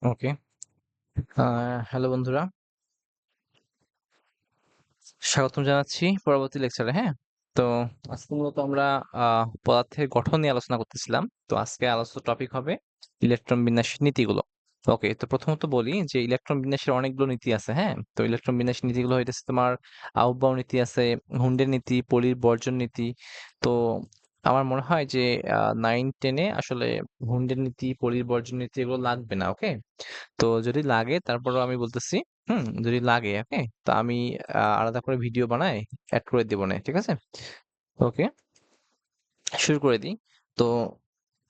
ওকে। Hello বন্ধুরা, স্বাগতম জানাচ্ছি পরবর্তী লেকচারে। হ্যাঁ, তো আজকে মূলত আমরা পদার্থের গঠন নিয়ে আলোচনা করতেছিলাম। তো আজকে আলোচ্য টপিক হবে ইলেকট্রন বিন্যাসের নীতিগুলো। ওকে, তো প্রথমত বলি যে ইলেকট্রন বিন্যাসের অনেকগুলো নীতি আছে। হ্যাঁ, তো ইলেকট্রন বিন্যাসের নীতিগুলো হইতেছে তোমার আউফবাউ নীতি আছে, হুন্ডের নীতি, পলির বর্জন নীতি। তো আমার মনে হয় যে 9-10-এ আসলে হুন্ডের নীতি, পলির বর্জন নীতি এগুলো লাগবে না। ওকে, তো যদি লাগে তারপরেও আমি বলতেছি, যদি লাগে, ওকে, তো আমি আলাদা করে ভিডিও বানায় অ্যাড করে দেবো না, ঠিক আছে? ওকে, শুরু করে দিই। তো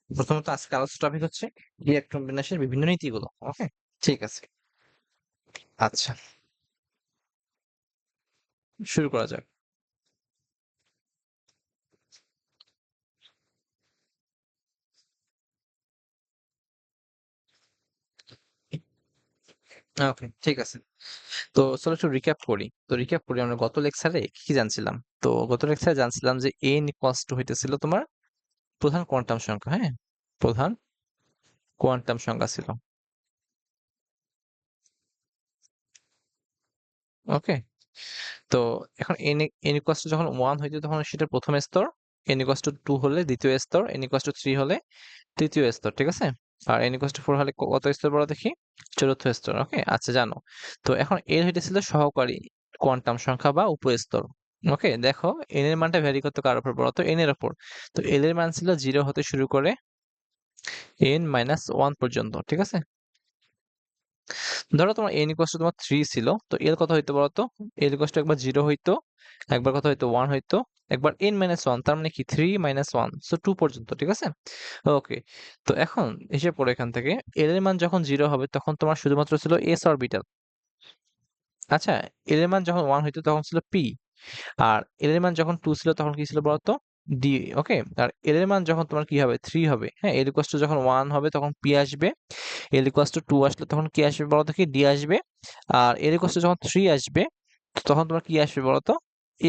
প্রথমত আজকে আলোচনা টপিক হচ্ছে ইলেকট্রন বিন্যাসের বিভিন্ন নীতিগুলো। ওকে, ঠিক আছে, আচ্ছা, শুরু করা যাক। ওকে, ঠিক আছে। তো চলো একটু রিক্যাপ করি আমরা গত লেকচারে কি জানছিলাম। তো গত লেকচারে জানছিলাম যে n ইকুয়ালস টু হইতেছিল তোমার প্রধান কোয়ান্টাম সংখ্যা। হ্যাঁ, প্রধান কোয়ান্টাম সংখ্যা ছিল। ওকে, তো এখন n ইকুয়ালস টু যখন 1 হইতো তখন সেটা প্রথম স্তর, n ইকুয়ালস টু 2 হলে দ্বিতীয় স্তর, n ইকুয়ালস টু 3 হলে তৃতীয় স্তর, ঠিক আছে? আর n ইকুয়ালস টু 4 হলে কত স্তর বলো দেখি? চতুর্থ স্তর। ওকে, আচ্ছা, জানো। তো এখন এর হইতেছিল সহকারী কোয়ান্টাম সংখ্যা বা উপস্তর। ওকে, দেখো n এর মানটা ভ্যারি করতে কার উপর বলো তো? n এর উপর। তো l এর মান ছিল 0 হতে শুরু করে n-1 পর্যন্ত, ঠিক আছে? ধরো তোমার n ইকুয়ালস টু তোমার 3 ছিল, তো l কত হইতো বলো তো? l ইকুয়ালস টু একবার 0 হইতো, একবার কত হইতো 1 হইতো, একবার n-1, তার মানে কি 3-1, সো 2 পর্যন্ত, ঠিক আছে? ওকে, তো এখন এসে পড়ো এখান থেকে l এর মান যখন 0 হবে তখন তোমার শুধুমাত্র ছিল s অরবিটাল। আচ্ছা, l এর মান যখন 1 হইতো তখন ছিল p, আর l এর মান যখন 2 ছিল তখন কি ছিল বলতো? d। ওকে, আর l এর মান যখন তোমার কি হবে? 3 হবে। হ্যাঁ, l ইকুয়ালস টু যখন 1 হবে তখন p আসবে, l ইকুয়ালস টু 2 আসলে তখন কি আসবে বলতো? কি d আসবে। আর l ইকুয়ালস টু যখন 3 আসবে তখন তোমার কি আসবে বলতো?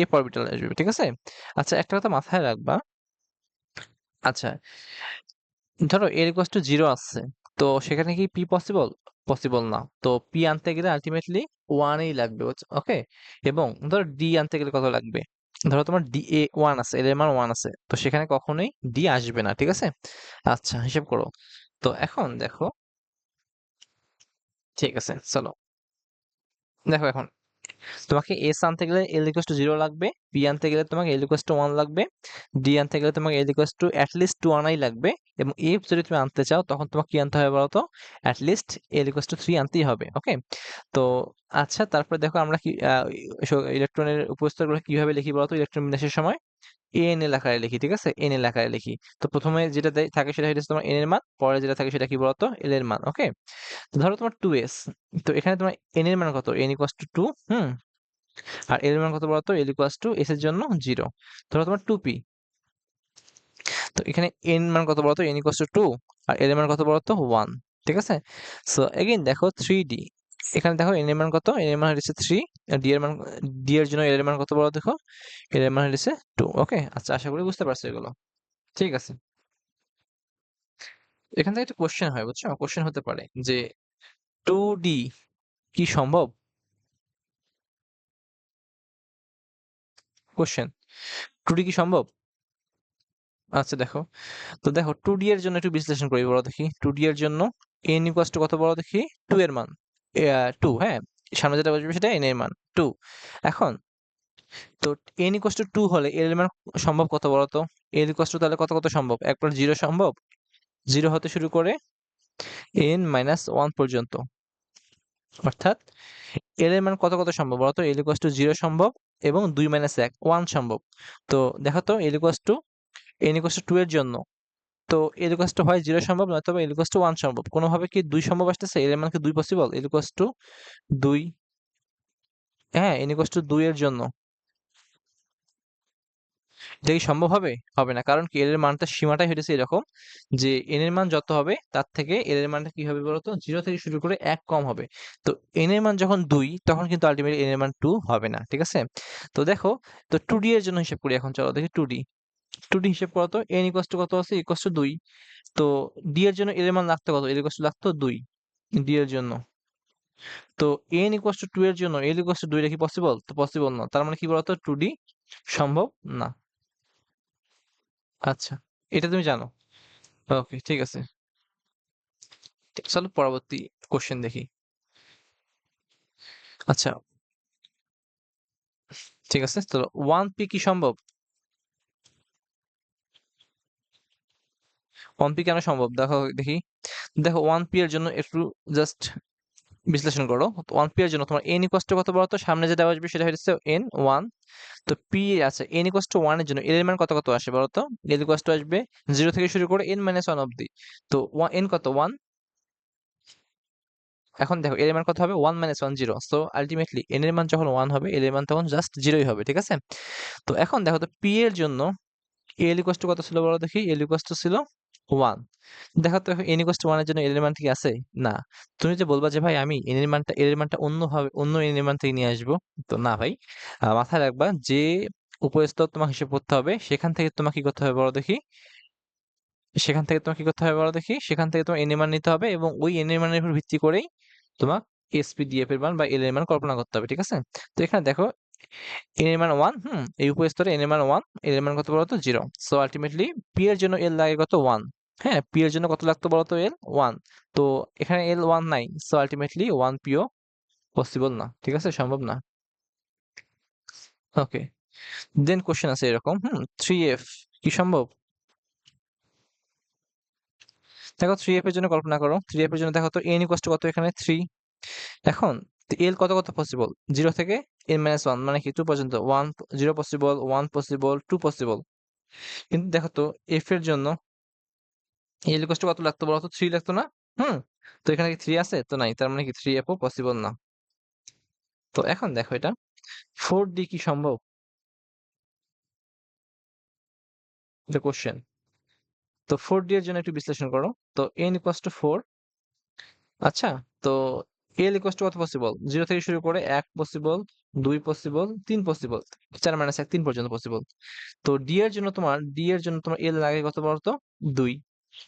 f অরবিটাল আসবে, ঠিক আছে? আচ্ছা, একটা কথা মাথায় রাখবা। আচ্ছা, ধরো এর ইকুয়ালস টু 0 আসছে, তো সেখানে কি পি পসিবল? পসিবল না। তো পি আনতে গেলে আলটিমেটলি 1 এই লাগবে। ওকে, এবং ধরো ডি আনতে গেলে কত লাগবে? ধরো তোমার ডি এ 1 আছে, এর মান 1 আছে, তো সেখানে কখনোই ডি আসবে না, ঠিক আছে? আচ্ছা, হিসাব করো। তো এখন দেখো, ঠিক আছে, চলো দেখো এখন তোমাকে এস আনতে গেলে এল ইকুয়ালস টু 0 লাগবে, বি আনতে গেলে তোমাকে এল ইকুয়ালস টু 1 লাগবে, ডি আনতে গেলে তোমাকে এল ইকুয়ালস টু অ্যাটলিস্ট 2 আনাই লাগবে, এবং এফ যদি তুমি আনতে চাও তখন তোমাকে কি আনতে হবে বলো তো? অ্যাটলিস্ট এল ইকুয়ালস টু 3 আনতেই হবে। ওকে, তো আচ্ছা, তারপরে দেখো আমরা কি ইলেকট্রনের উপস্তরগুলো কিভাবে লিখি বলো তো ইলেকট্রন বিন্যাসের সময়? এন এল আকারে লিখি, ঠিক আছে? এন এল আকারে লিখি। তো প্রথমে যেটা থাকে সেটা হচ্ছে তোমার এন এর মান, পরে যেটা থাকে সেটা কি বলতো? এল এর মান। ওকে, ধরো তোমার 2s, তো এখানে তোমার এন এর মান কত? N equals to 2। আর এর মান কত বলতো? এল ইকুয়ালস টু এস এর জন্য 0। ধরো তোমার 2p, তো এখানে এন মান কত বলতো? এন ইকুয়ালস টু 2, আর এল এর মান কত বলতো? 1, ঠিক আছে? সো এগেইন দেখো 3d, এখানে দেখো এন এর মান কত? এন এর মান হচ্ছে 3, আর ডি এর মান, ডি এর জন্য এল এর মান কত বলো দেখো? এল এর মান হচ্ছে 2। ওকে, আচ্ছা, আশা করি বুঝতে পারছো এগুলো। ঠিক আছে, এখান থেকে একটা কোশ্চেন হয়, বুঝছো? কোশ্চেন হতে পারে যে 2d কি সম্ভব? কোশ্চেন, 2d কি সম্ভব? আচ্ছা, দেখো, তো দেখো 2D এর জন্য একটু বিশ্লেষণ করি, বলো দেখি। 2D এর জন্য n ইকুয়ালস টু কত বলো দেখি? 2 এর মান 2, হ্যাঁ, সামনে যেটা বসবে সেটা n এর মান 2। এখন তো n ইকুয়ালস টু 2 হলে l এর মান সম্ভব কত বলো তো? l ইকুয়ালস টু তাহলে কত কত সম্ভব? একবার 0 সম্ভব, 0 হতে শুরু করে n-1 পর্যন্ত, অর্থাৎ l এর মান কত কত সম্ভব বলো তো? l ইকুয়ালস টু 0 সম্ভব, এবং 2-1 1 সম্ভব। তো দেখো তো l equals to n equals two 2 এর জন্য, তো এল ইকুয়ালস টু হয় 0 সম্ভব, নয়তো এল ইকুয়ালস টু 1 সম্ভব। কোনোভাবে কি 2 সম্ভব আসতেছে? এর মান কি 2 পসিবল? এল ইকুয়ালস টু 2, হ্যাঁ, এন ইকুয়ালস টু 2 এর জন্য এটা কি সম্ভব হবে? হবে না, কারণ কি এর মানটা সীমাটাই হইতেছে এরকম যে এন এর মান যত হবে তার থেকে এল এর মানটা কি হবে বলতো? 0 থেকে শুরু করে 1 কম হবে। তো এন এর মান যখন 2 তখন কিন্তু আলটিমেটলি এন এর মান 2 হবে না, ঠিক আছে? তো দেখো, তো 2d এর জন্য হিসাব করি এখন, চলো দেখি 2d। 2d হিসাব করো তো, n ইকুয়ালস টু কত আছে? Equals to 2। তো ডি এর জন্য এর মান লাগতো কত? এর ইকুয়ালস টু লাগতো 2। ডি এর জন্য। তো n ইকুয়ালস টু 2 এর জন্য l ইকুয়ালস টু 2 এটা কি পসিবল? তো পসিবল না। তার মানে কি বলতো 2D সম্ভব না। আচ্ছা, এটা তুমি জানো। ওকে, ঠিক আছে। চলো পরবর্তী কোশ্চেন দেখি। আচ্ছা, ঠিক আছে। তো 1p কি সম্ভব? 1p কেন সম্ভব? দেখো দেখি। দেখো 1p এর জন্য একটু জাস্ট বিশ্লেষণ করো। 1p এর জন্য তোমার n ইকুয়ালস টু কত বলো তো? সামনে যে দেওয়া আসবে সেটা হচ্ছে n 1। তো p আছে n ইকুয়ালস টু 1 এর জন্য l এর মান কত কত আসে বলো তো? l ইকুয়ালস টু আসবে 0 থেকে শুরু করে n মাইনাস 1 অবধি। তো n কত? 1। এখন দেখো এর মান কত হবে? 1 মাইনাস 1 0। সো আলটিমেটলি n এর মান যখন 1 হবে l এর মান তখন জাস্ট 0ই হবে, ঠিক আছে? তো এখন দেখো তো p এর জন্য l ইকুয়ালস টু কত ছিল বলো দেখি? l ইকুয়ালস টু ছিল 1। দেখো তো n ইকুয়ালস টু 1 এর জন্য l এর মান কি আছে? না। তুমি যে বলবা যে ভাই আমি l এর মানটা অন্যভাবে অন্য n এর মান থেকে নিয়ে আসবো, তো না ভাই। মাথায় রাখবা যে উপস্তর তোমার হিসেব করতে হবে সেখান থেকে তোমার কি করতে হবে বলো দেখি? সেখান থেকে তোমার কি করতে হবে বলো দেখি? সেখান থেকে তোমার n এর মান নিতে হবে এবং ওই n এর মানের উপর ভিত্তি করেই তোমার SPDF এর মান বা L এর মান কল্পনা করতে হবে, ঠিক আছে? তো এখানে দেখো n এর মান 1, এই উপস্তরে n এর মান 1, L এর মান কত বলো তো? 0। সো আলটিমেটলি P এর জন্য L লাগে কত? 1। হ্যাঁ, P এর জন্য কত লাগতো বলো তো? L 1। তো এখানে L 1 নাই। সো আলটিমেটলি 1P ও পসিবল না, ঠিক আছে? সম্ভব না। ওকে, দেন কোশ্চেন আছে এরকম 3F কি সম্ভব? দেখো 3F এর জন্য কল্পনা করো। 3F এর জন্য দেখো তো n ইকুয়াল টু কত এখানে? 3। এখন এল কত কত পসিবল? 0 থেকে n-1 মানে কি 2 পর্যন্ত। 1 0 পসিবল, 1 পসিবল, 2 পসিবল। কিন্তু দেখো তো এফ এর জন্য এল ইকুয়াল টু কত লাগতো বলো তো? 3 লাগতো না? হুম। তো এখানে কি 3 আছে? তো নাই। তার মানে কি 3 এফ ও পসিবল না। তো এখন দেখো এটা 4D কি সম্ভব? এটা কোশ্চেন। তো 4D এর জন্য একটু বিশ্লেষণ করো। তো n ইকুয়াল টু 4। আচ্ছা, তো এল ইকুয়াল টু কত পসিবল? 0 থেকে শুরু করে 1 পসিবল, 2 পসিবল, 3 পসিবল, 4 - 1 3 পর্যন্ত পসিবল। তো ডি এর জন্য তোমার এল লাগে কত বলতো? 2।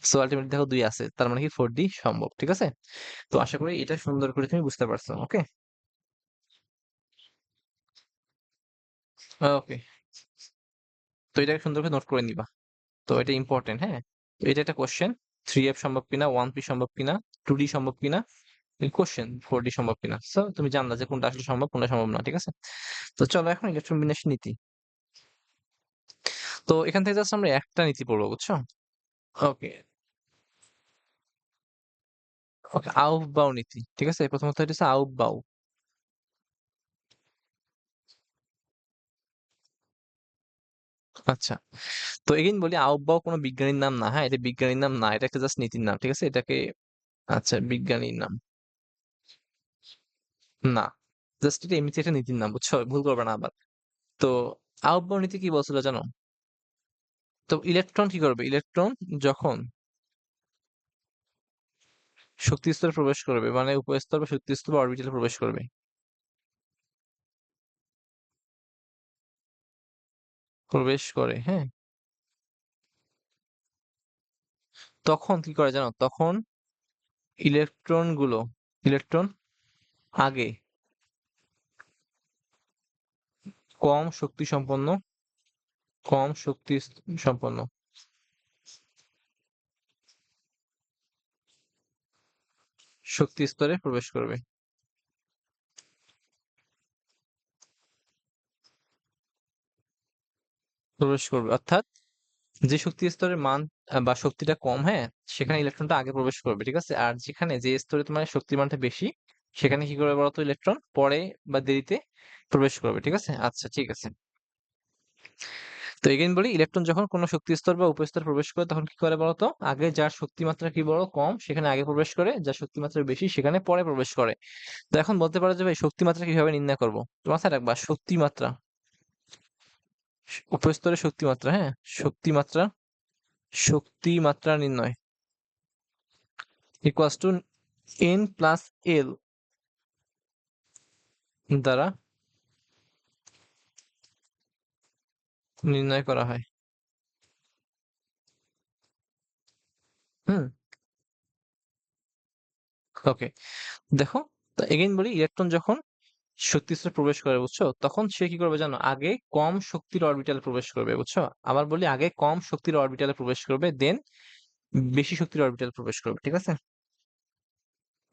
সো আলটিমেটলি দেখো 2 আছে। তার মানে কি 4D সম্ভব, ঠিক আছে? তো আশা করি এটা সুন্দর করে তুমি বুঝতে পারছো। ওকে, ওকে। তো এটাকে সুন্দর করে নোট করে নিবা। তো এটা ইম্পর্টেন্ট, হ্যাঁ? তো এটা একটা কোশ্চেন। 3F সম্ভব কিনা, 1P সম্ভব কিনা, 2D সম্ভব কিনা, কোশ্চেন 4D সম্ভব কিনা। সো তুমি জানলা যে কোনটা আসলে সম্ভব, কোনটা সম্ভব না, ঠিক আছে? তো চলো এখন ইলেকট্রন বিন্যাস নীতি। তো এখান থেকে জাস্ট আমরা একটা নীতি পড়বো, বুঝছো? ওকে, ওকে। আউফবাউ নীতি, ঠিক আছে? প্রথমত এটা হচ্ছে আউফবাউ। আচ্ছা, তো এগেইন বলি আউফবাউ কোনো বিজ্ঞানীর নাম না, হ্যাঁ? এটা বিজ্ঞানীর নাম না, এটা একটা জাস্ট নীতির নাম, ঠিক আছে? এটাকে আচ্ছা বিজ্ঞানীর নাম না, জাস্ট এটা এমনিতে একটা নীতির নাম, বুঝছো? ভুল করবে না আবার। তো আউফবাউ নীতি কি বলছিল জানো? তো ইলেকট্রন কি করবে? ইলেকট্রন যখন শক্তি স্তরে প্রবেশ করবে মানে উপস্তর বা শক্তি স্তর বা অরবিটালে প্রবেশ করবে, প্রবেশ করে, হ্যাঁ? তখন কি করে জানো? তখন ইলেকট্রন গুলো ইলেকট্রন আগে কম শক্তি সম্পন্ন কম শক্তি সম্পন্ন শক্তি স্তরে প্রবেশ করবে। অর্থাৎ যে শক্তি স্তরের মান বা শক্তিটা কম, হ্যাঁ, সেখানে ইলেকট্রনটা আগে প্রবেশ করবে, ঠিক আছে? আর যেখানে যে স্তরে তোমার শক্তির মানটা বেশি সেখানে কি করবে বলতো? ইলেকট্রন পরে বা দেরিতে প্রবেশ করবে, ঠিক আছে? আচ্ছা, ঠিক আছে। তো এগেইন বলি ইলেকট্রন যখন কোনো শক্তি স্তর বা উপস্তরে প্রবেশ করে তখন কি করে বলতো? আগে যার শক্তি মাত্রা কি বড় কম সেখানে আগে প্রবেশ করে, যার শক্তি মাত্রা বেশি সেখানে পরে প্রবেশ করে। তো এখন বলতে পারো যে ভাই শক্তি মাত্রা কিভাবে নির্ণয় করবো? তো মাথায় রাখবা শক্তি মাত্রা, উপস্তরের শক্তি মাত্রা, হ্যাঁ? শক্তি মাত্রা শক্তি মাত্রা নির্ণয় equals to n plus l দ্বারা নির্ণয় করা হয়। হুম। ওকে, দেখো, তো এগেইন বলি, ইলেকট্রন যখন শক্তি স্তরে প্রবেশ করে, বুঝছো, তখন সে কি করবে জানো, আগে কম শক্তির অরবিটালে প্রবেশ করবে, বুঝছো। আবার বলি, আগে কম শক্তির অরবিটালে প্রবেশ করবে, দেন বেশি শক্তির অরবিটালে প্রবেশ করবে, ঠিক আছে।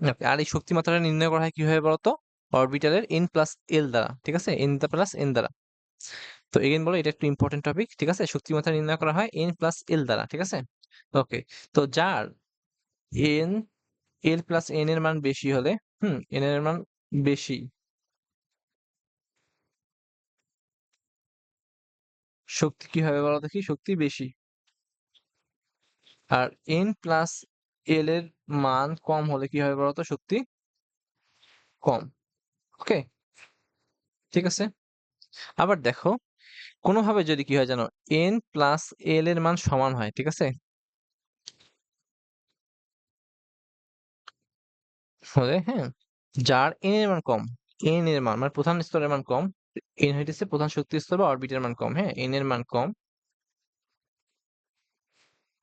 Okay, আর এই শক্তি মাত্রাটা নির্ণয় করা হয় কিভাবে বলতো, অরবিটালের n প্লাস এল দ্বারা, ঠিক আছে, n প্লাস এন দ্বারা। তো এগেইন বলো, এটা একটু ইম্পর্টেন্ট টপিক, ঠিক আছে। শক্তি মাত্রা নির্ণয় করা হয় n প্লাস এল দ্বারা, ঠিক আছে। ওকে, তো যার n এল প্লাস এন এর মান বেশি হলে, এন এর মান বেশি, শক্তি কি হবে বলো দেখি, শক্তি বেশি। আর এন প্লাস এল এর মান কম হলে কি হবে বলতো, শক্তি কম। ওকে, ঠিক আছে। আবার দেখো, কোনোভাবে যদি কি হয় জানো, এন প্লাস এল এর মান সমান হয়, ঠিক আছে, হলে, হ্যাঁ, যার এন এর মান কম, এন এর মান মানে প্রধান স্তরের মান কম, এন হইতেছে প্রধান শক্তি স্তর বা অরবিটের মান কম, হ্যাঁ, এন এর মান কম,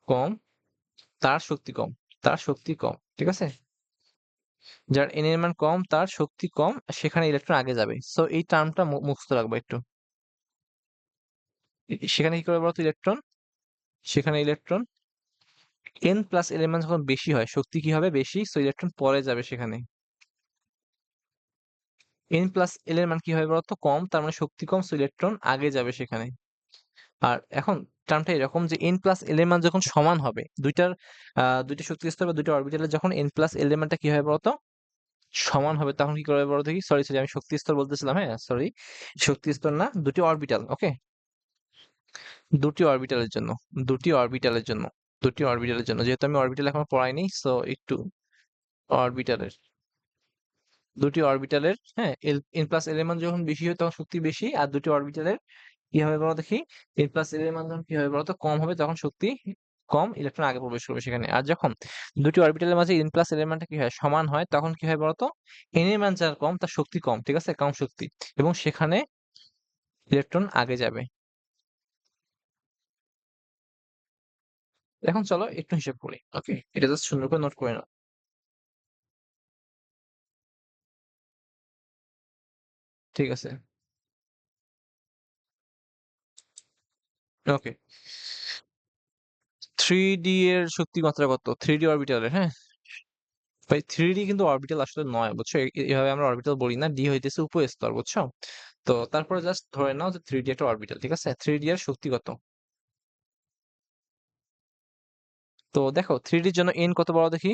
কম, তার শক্তি কম, তার শক্তি কম, ঠিক আছে। যার এন এর মান কম, তার শক্তি কম, সেখানে ইলেকট্রন আগে যাবে। সো এই টার্মটা মুখস্থ রাখবো একটু। সেখানে কি করবে বলতো, ইলেকট্রন, সেখানে ইলেকট্রন এন প্লাস এল এর মান যখন বেশি হয়, শক্তি কি হবে বেশি, সো ইলেকট্রন পরে যাবে সেখানে। এন প্লাস এল এর মান কি হবে বলতো, কম, তার মানে শক্তি কম, সো ইলেকট্রন আগে যাবে সেখানে। আর এখন টার্মটা এরকম যে এন প্লাস এল এর মান যখন সমান হবে, দুইটা শক্তি স্তর বা দুইটা অরবিটালে যখন এন প্লাস এল এর মানটা কি হবে বলতো, সমান হবে, তখন কি করবে বলো দেখি, সরি সরি, আমি শক্তি স্তর বলতেছিলাম, হ্যাঁ সরি, শক্তি স্তর না, দুটি অরবিটাল, ওকে, দুটি অরবিটালের জন্য, দুটি অরবিটালের জন্য, দুটি অরবিটালের জন্য, যেহেতু আমি অরবিটাল এখনো পড়াইনি, সো একটু অরবিটালের, দুটি অরবিটালের, হ্যাঁ, এন প্লাস এল এর মান যখন বেশি হয় তখন শক্তি বেশি, আর দুটি অরবিটালের কি হবে বলো দেখি, এন প্লাস এল এর মান যখন কি হবে বলতো, কম হবে, তখন শক্তি কম, ইলেকট্রন আগে প্রবেশ করবে সেখানে। আর যখন দুটি অরবিটালের মাঝে এন প্লাস এল এর মানটা কি হয়, সমান হয়, তখন কি হয় বলতো, এন এর মান যার কম, তার শক্তি কম, ঠিক আছে, কম শক্তি, এবং সেখানে ইলেকট্রন আগে যাবে। এখন চলো একটু হিসাব করি, ওকে, এটা জাস্ট সুন্দর করে নোট করে নাও, ঠিক আছে। ওকে, থ্রি ডি এর শক্তি মাত্রা কত, থ্রি ডি অরবিটালের, হ্যাঁ ভাই, থ্রি ডি কিন্তু অরবিটাল আসলে নয়, বুঝছো, এভাবে আমরা অরবিটাল বলি না, ডি হইতেছে উপস্তর, বুঝছো। তো তারপরে জাস্ট ধরে নাও যে থ্রি ডি একটা অরবিটাল, ঠিক আছে, থ্রি ডি এর শক্তি কত। তো দেখো, থ্রি ডির জন্য এন কত বড় দেখি,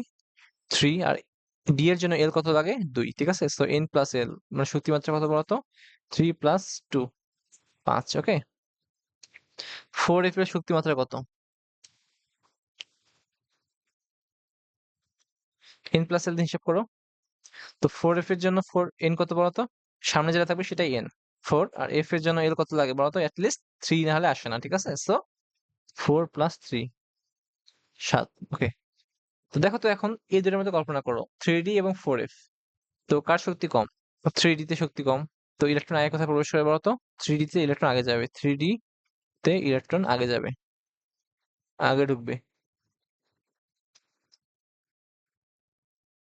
থ্রি, আর ডি এর জন্য এল কত লাগে, দুই, ঠিক আছে, সো এন প্লাস এল মানে শক্তি মাত্রা কত বলতো, থ্রি প্লাস টু, পাঁচ, ওকে। ফোর এফ এর শক্তি মাত্রা কত, এন প্লাস এল দিয়ে হিসাব করো। তো ফোর এফ এর জন্য ফোর এন কত বলতো, সামনে যেটা থাকবে সেটাই এন, ফোর, আর এফ এর জন্য এল কত লাগে বলতো, অ্যাটলিস্ট থ্রি না হলে আসে না, ঠিক আছে, সো ফোর প্লাস থ্রি, সাত, ওকে। তো দেখো, তো এখন এই দুটোর মধ্যে কল্পনা করো, থ্রি ডি এবং ফোর এফ, তো কার শক্তি কম, থ্রি ডি তে শক্তি কম, তো ইলেকট্রন আগে কোথায় প্রবেশ করে বলতো, থ্রি ডি তে ইলেকট্রন আগে যাবে, থ্রি ডি তে ইলেকট্রন আগে যাবে, আগে ঢুকবে,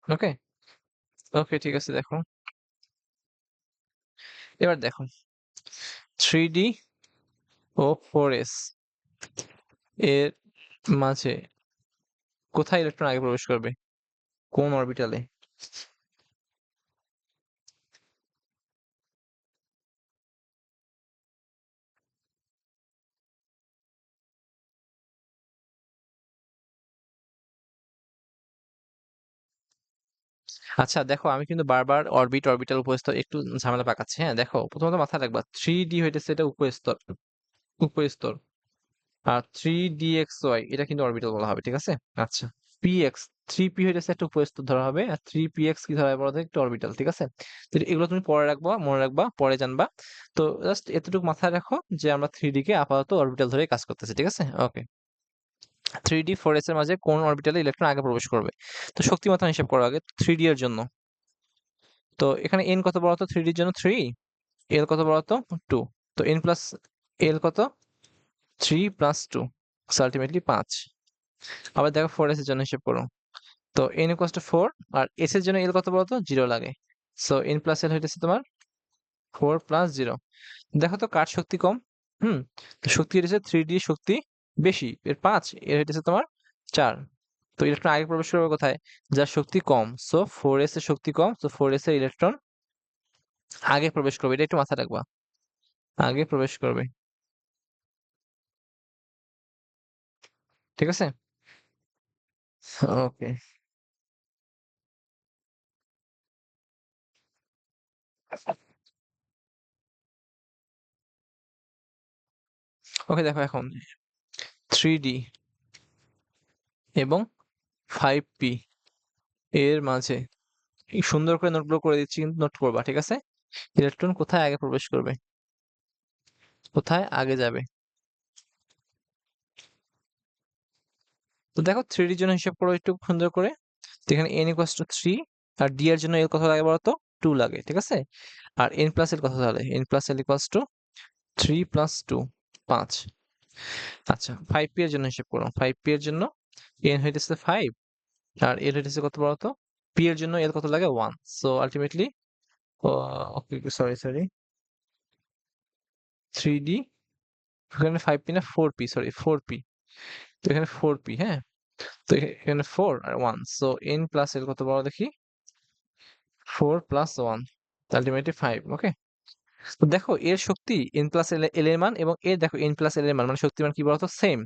ওকে। ওকে, ঠিক আছে, দেখো, এবার দেখো, থ্রি ডি ও ফোর এস এর মাঝে কোথায় ইলেকট্রন আগে প্রবেশ করবে, কোন অরবিটালে। আচ্ছা দেখো, আমি কিন্তু বারবার অরবিট অরবিটাল উপস্তর একটু ঝামেলা পাকাচ্ছি, হ্যাঁ, দেখো, প্রথমত মাথায় রাখবা, থ্রি ডি হইতেছে এটা উপস্তর, উপস্তর, আর থ্রি ডি এক্স ওয়াই এটা কিন্তু অরবিটাল বলা হবে, ঠিক আছে। আচ্ছা, পি এক্স, থ্রি পি হইতেছে একটা উপস্তর ধরা হবে, আর থ্রি পি এক্স কি ধরা হবে বলা একটা অরবিটাল, ঠিক আছে। তো এগুলো তুমি পরে রাখবা, মনে রাখবা, পরে জানবা। তো জাস্ট এতটুকু মাথায় রাখো যে আমরা থ্রি ডি কে আপাতত অরবিটাল ধরে কাজ করতেছি, ঠিক আছে, ওকে। থ্রি ডি ফোর এস এর মাঝে কোন অরবিটালে ইলেকট্রন আগে প্রবেশ করবে, তো শক্তি মাত্রা হিসাব করো আগে থ্রি ডি এর জন্য। তো এখানে এন কত বলতো, থ্রি ডির জন্য থ্রি, এল কত বলতো, টু, তো এন প্লাস এল কত, থ্রি প্লাস টু, আলটিমেটলি পাঁচ। আবার দেখো ফোর এস এর জন্য হিসাব করো, তো n ইকুয়ালস টু 4 আর s এর জন্য l কত বলতো 0 লাগে। সো n প্লাস l হইতেছে তোমার 4 প্লাস 0। দেখো তো কার শক্তি কম। হুম, তো শক্তি হইতেছে 3D শক্তি বেশি, এর 5, এর হইতেছে তোমার 4। তো ইলেকট্রন আগে প্রবেশ করবে কোথায়, যার শক্তি কম। সো 4s এর শক্তি কম, সো 4s এর ইলেকট্রন আগে প্রবেশ করবে, এটা একটু মাথায় রাখবা, আগে প্রবেশ করবে। ঠিক আছে, ওকে। ওকে দেখো এখন 3D এবং 5p এর মাঝে এই সুন্দর করে নোটগুলো করে দিচ্ছি, কিন্তু নোট করবা, ঠিক আছে। ইলেকট্রন কোথায় আগে প্রবেশ করবে, কোথায় আগে যাবে। তো দেখো 3D জন্য হিসাব করো একটু সুন্দর করে। তো এখানে n ইকুয়ালস টু 3 আর d এর জন্য l কত লাগে বলতো 2 লাগে, ঠিক আছে। আর n প্লাস l কত তাহলে, n plus l equals to 3 plus 2, 5। আচ্ছা 5p এর জন্য হিসাব করো, 5p এর জন্য n হইতেছে 5 আর l হইতেছে কত বলতো, p এর জন্য l কত লাগে 1। সো আলটিমেটলি ওকে সরি সরি 3d, এখানে 5p না 4p, সরি 4p। তো এখানে 4p, হ্যাঁ। তো এখানে 4 আর 1, সো n প্লাস l কত বড় দেখি, 4 প্লাস 1, আলটিমেটলি 5। ওকে, তো দেখো এর শক্তি n প্লাস l এর মান এবং এর দেখো n প্লাস l এর মান, মানে শক্তির মান কি বলতো সেম।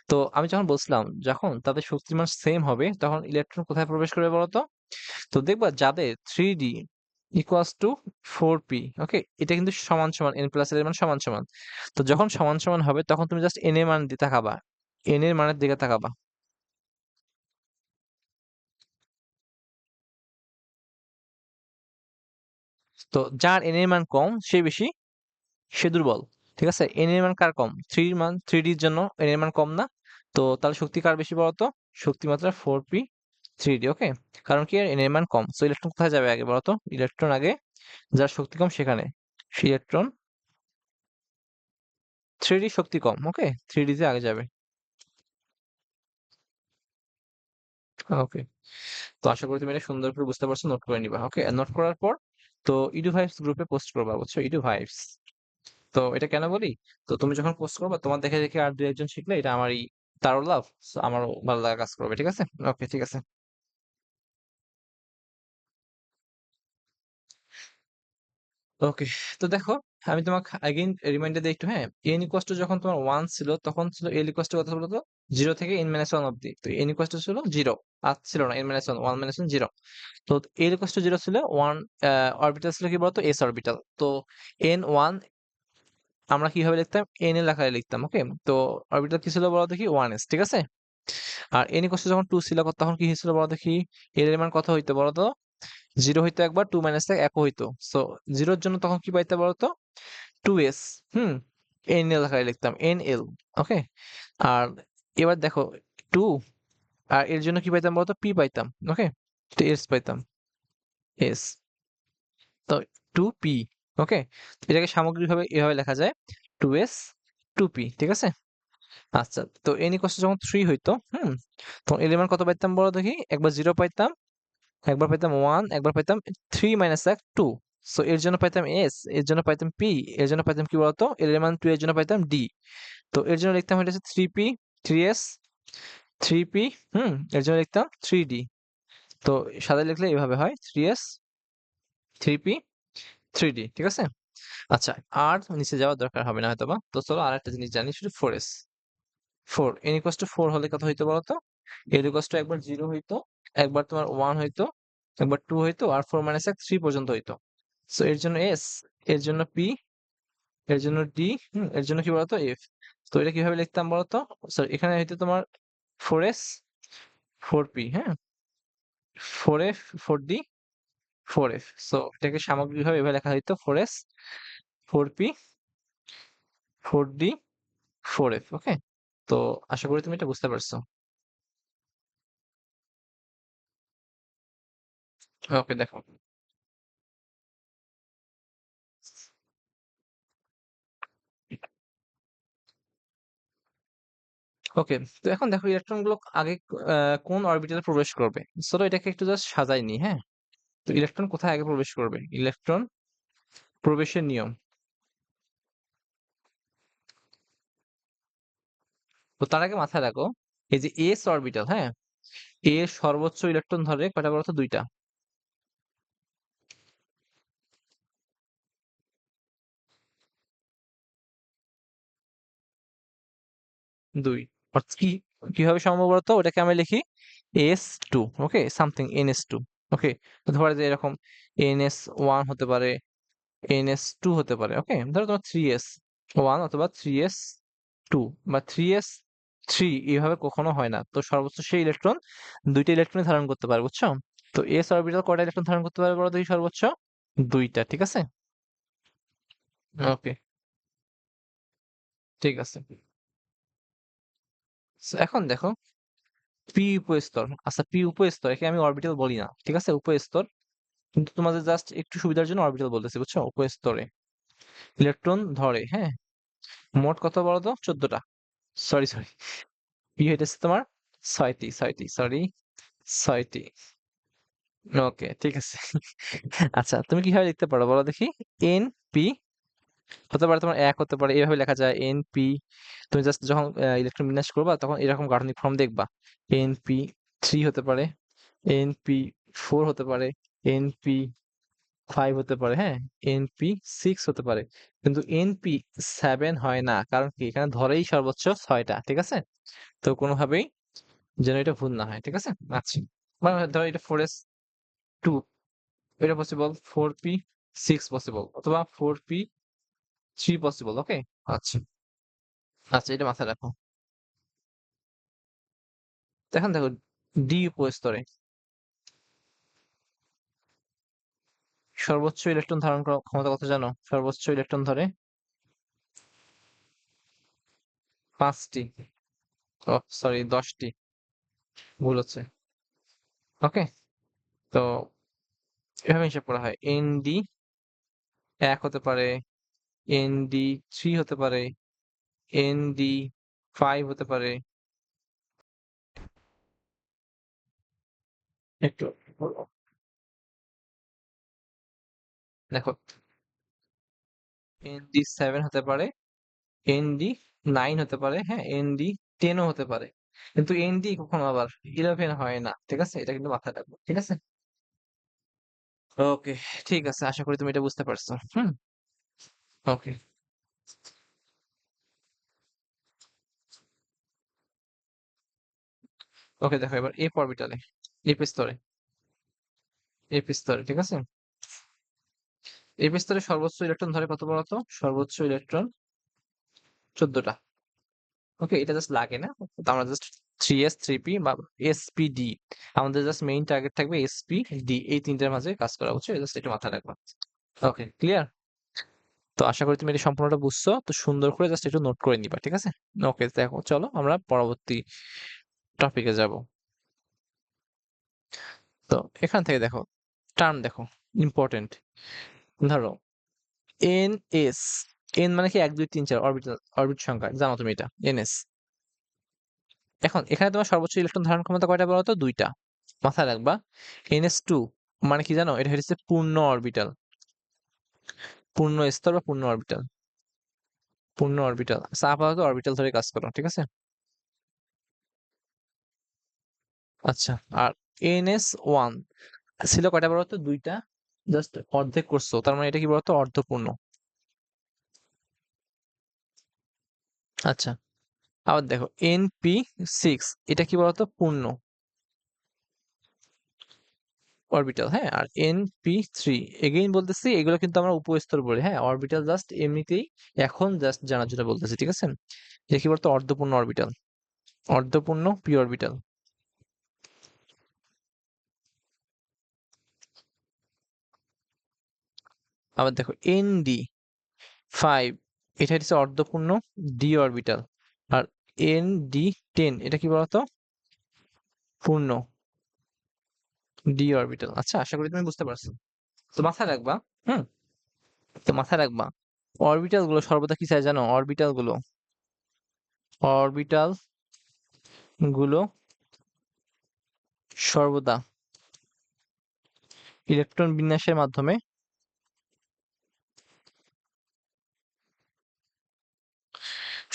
তো আমি যখন বলছিলাম যখন তাদের শক্তির মান সেম হবে তখন ইলেকট্রন কোথায় প্রবেশ করবে বলতো। তো দেখবা যাদের 3D ইকুয়ালস টু 4p, ওকে, এটা কিন্তু সমান সমান n প্লাস l এর মান সমান সমান। তো যখন সমান সমান হবে তখন তুমি জাস্ট n এর মান দিয়ে তাকাবা, n এর মানের দিকে তাকাবা। তো যার n এর মান কম সে বেশি, সে দুর্বল। ঠিক আছে, n এর মান কার কম, 3 এর মান, 3D এর জন্য n এর মান কম না। তো তাহলে শক্তি কার বেশি বলতো, শক্তি মাত্রা 4p 3D। ওকে, কারণ কি n এর মান কম। সো ইলেকট্রন কোথায় যাবে আগে বলতো, ইলেকট্রন আগে যার শক্তি কম সেখানে, সে ইলেকট্রন 3D শক্তি কম, ওকে, 3D তে আগে যাবে। ওকে, তো আশা করি তুমি এটা সুন্দর করে বুঝতে পারছো, নোট করে নিবা। ওকে, নোট করার পর তো ইডু ভাইবস গ্রুপে পোস্ট করবা, বুঝছো, ইডু ভাইবস। তো এটা কেন বলি, তো তুমি যখন পোস্ট করবা তোমার দেখে দেখে আর দু একজন শিখলে এটা আমারই তারও লাভ, আমারও ভালো লাগা কাজ করবে। ঠিক আছে, ওকে ঠিক আছে। ওকে, তো দেখো আমি তোমাকে अगेन রিমাইন্ডার দিই একটু, হ্যাঁ। n ইকুয়ালস টু যখন তোমার 1 ছিল তখন ছিল l ইকুয়ালস টু কত বলতো 0 থেকে n মাইনাস 1 অবধি। তো n ইকুয়ালস টু ছিল 0, আর ছিল না n মাইনাস 1, 1 মাইনাস 1 0। তো l ইকুয়ালস টু 0 ছিল 1, অরবিটাল ছিল কি বলতো s অরবিটাল। তো n1 আমরা কিভাবে লিখতাম, n এর আকারে লিখতাম। ওকে, তো অরবিটাল কি ছিল বলো দেখি 1s, ঠিক আছে। আর n ইকুয়ালস টু যখন 2 ছিল তখন কি হয়েছিল বলো দেখি, l এর মান কত হইতো বলো তো, 0 হইতো একবার, 2 মাইনাস 1 হইতো। সো 0 এর জন্য তখন কি পাইতে বলো তো 2s। হুম, nl আকারে লিখতাম nl। ওকে, আর এবার দেখো 2 আর এর জন্য কি পাইতাম বলতো, p পাইতাম। ওকে, তো s পাইতাম, s। তো 2p। ওকে, এটাকে সামগ্রিকভাবে এভাবে লেখা যায় 2s 2p, ঠিক আছে। আচ্ছা, তো n ইকুয়ালস যখন 3 হইতো, তখন এর মান কত পাইতাম বলো দেখি, একবার 0 পাইতাম, একবার পাইতাম 1, একবার পাইতাম 3 মাইনাস 1 2। সো এর জন্য পাইতাম s, এর জন্য পাইতাম p, এর জন্য পাইতাম কি বলতো এর মান 2, এর জন্য পাইতাম d। তো এর জন্য লিখতাম হচ্ছে 3p 3s 3p, এর জন্য লিখতাম 3d। তো সাদা লিখলে এইভাবে হয় 3s 3p 3d, ঠিক আছে। আচ্ছা, আর নিচে যাওয়ার দরকার হবে না হয়তোবা। তো চলো আরেকটা জিনিস জানি, শুধু 4s 4, n ইকুয়ালস টু 4 হলে কত হইতো বলতো, l ইকুয়ালস টু একবার 0 হইতো, একবার তোমার 1 হইতো, একবার 2 হইতো, আর 4 মাইনাস 1 3 পর্যন্ত হইতো। সো এর জন্য s, এর জন্য p, এর জন্য d, এর জন্য কি বলতো f। তো এটা কিভাবে লিখতাম বলতো, সরি এখানে হইতো তোমার 4s 4p, হ্যাঁ, 4f 4d 4f। সো এটাকে সামগ্রিকভাবে এভাবে লেখা হইতো 4s 4p 4d 4f। ওকে, তো আশা করি তুমি এটা বুঝতে পারছো। ওকে দেখো, ওকে, তো এখন দেখো ইলেকট্রন গুলো আগে কোন অরবিটালে প্রবেশ করবে। চলো এটাকে একটু জাস্ট সাজাই নি, হ্যাঁ। তো ইলেকট্রন কোথায় আগে প্রবেশ করবে, ইলেকট্রন প্রবেশের নিয়ম। তো তার আগে মাথায় রাখো, এই যে এস অরবিটাল, হ্যাঁ, এর সর্বোচ্চ ইলেকট্রন ধরে কয়টা বলতো, দুইটা। দুই। অর্থাৎ কি, কিভাবে সম্ভব বলতো, ওটাকে আমি লিখি S2, ওকে, সামথিং NS2, ওকে। ধরো যে এরকম NS1 হতে পারে, NS2 হতে পারে, ওকে। ধরো তোমার 3S1 অথবা 3S2 বা 3S3, এইভাবে কখনো হয় না। তো সর্বোচ্চ সেই ইলেকট্রন দুইটা ইলেকট্রন ধারণ করতে পারে, বুঝছো। তো এস অরবিটাল কয়টা ইলেকট্রন ধারণ করতে পারে বলো দেখি, সর্বোচ্চ দুইটা, ঠিক আছে। ওকে, ঠিক আছে। So, এখন দেখো পি উপস্তর, আচ্ছা পি উপস্তর, একে আমি অরবিটাল বলি না, ঠিক আছে, উপস্তর। কিন্তু তোমাদের জাস্ট একটু সুবিধার জন্য অরবিটাল বলতেছি, বুঝছো। উপস্তরে ইলেকট্রন ধরে, হ্যাঁ, মোট কত বলো তো, 14টা। সরি সরি, পি হইতেছে তোমার ছয়টি, ছয়টি, সরি, ছয়টি। ওকে, ঠিক আছে। আচ্ছা, তুমি কিভাবে লিখতে পারো বলো দেখি। এন পি হতে পারে তোমার এক, হতে পারে এভাবে লেখা যায় এন পি। তুমি জাস্ট যখন ইলেকট্রন বিন্যাস করবা তখন এরকম গাঠনিক ফর্ম দেখবা। NP3 হতে পারে, NP4 হতে পারে, NP5 হতে পারে, হ্যাঁ, NP6 হতে পারে। কিন্তু NP7 হয় না, কারণ কি, এখানে ধরেই সর্বোচ্চ 6টা, ঠিক আছে। তো কোনোভাবেই যেন এটা ভুল না হয়, ঠিক আছে। আচ্ছা, মানে ধরো এটা 4S2, এটা পসিবল, 4P6 পসিবল, অথবা 4P3 পসিবল, ওকে। আচ্ছা, আচ্ছা, এটা মাথায় রাখো। তো এখন দেখো ডি উপস্তরে সর্বোচ্চ ইলেকট্রন ধারণ করার ক্ষমতা কত জানো, সর্বোচ্চ ইলেকট্রন ধরে 5টি, ও সরি 10টি, ভুল হচ্ছে, ওকে। তো এভাবে হিসাব করা হয়, ND 1 হতে পারে, ND3 হতে পারে, ND5 হতে পারে। একটু দেখো, ND7 হতে পারে, ND9 হতে পারে, হ্যাঁ, ND10ও হতে পারে। কিন্তু ND কখনো আবার 11 হয় না, ঠিক আছে, এটা কিন্তু মাথায় রাখবো, ঠিক আছে। ওকে, ঠিক আছে, আশা করি তুমি এটা বুঝতে পারছো। হুম, ওকে। ওকে, দেখো এবার এফ অরবিটালে, এফ স্তরে, এফ স্তরে, ঠিক আছে। এফ স্তরে সর্বোচ্চ ইলেকট্রন ধরে কত বলতো, সর্বোচ্চ ইলেকট্রন 14টা, ওকে। এটা জাস্ট লাগে না, তো আমরা জাস্ট 3S3P বা SPD, আমাদের জাস্ট মেইন টার্গেট থাকবে SPD, এই তিনটার মাঝে কাজ করা হচ্ছে, জাস্ট একটু মাথায় রাখবা। ওকে, ক্লিয়ার। তো আশা করি তুমি এটা সম্পূর্ণটা বুঝছো, তো সুন্দর করে জাস্ট একটু নোট করে নিবা, ঠিক আছে। ওকে, দেখো চলো আমরা পরবর্তী টপিকে যাব। তো এখান থেকে দেখো, টার্ম দেখো, ইম্পর্টেন্ট। ধরো NS, এন মানে কি 1 2 3 4 অরবিটাল, অরবিট সংখ্যা, জানো তুমি এটা, NS। এখন এখানে তোমার সর্বোচ্চ ইলেকট্রন ধারণ ক্ষমতা কয়টা বলো তো, দুইটা। মাথায় রাখবা, NS2 মানে কি জানো, এটা হচ্ছে পূর্ণ অরবিটাল, পূর্ণ স্তর বা পূর্ণ অরবিটাল, পূর্ণ অরবিটাল। আচ্ছা, আপাতত অরবিটাল ধরে কাজ করো, ঠিক আছে। আচ্ছা, আর NS1 ছিল কয়টা বলো তো, দুইটা, জাস্ট অর্ধেক করছো, তার মানে এটা কি বলতো, অর্ধপূর্ণ। আচ্ছা, আবার দেখো NP6, এটা কি বলতো, পূর্ণ অরবিটাল, হ্যাঁ। আর NP3, এগেইন বলতেছি, এগুলো কিন্তু আমরা উপস্তর বলি, হ্যাঁ। অরবিটাল জাস্ট এমনিতেই এখন জাস্ট জানার জন্য বলতেছি, ঠিক আছে। এটা কি বলতো, অর্ধপূর্ণ অরবিটাল, অর্ধপূর্ণ পি অরবিটাল। আবার দেখো ND5, এটা হচ্ছে অর্ধপূর্ণ ডি অরবিটাল। আর ND10, এটা কি বলতো, পূর্ণ ডি অরবিটাল। আচ্ছা, আশা করি তুমি বুঝতে পারছো। তো মাথায় রাখবা, হুম, তো মাথায় রাখবা, অরবিটাল গুলো সর্বদা কি চাই জানো, অরবিটাল গুলো, অরবিটাল গুলো সর্বদা ইলেকট্রন বিন্যাসের মাধ্যমে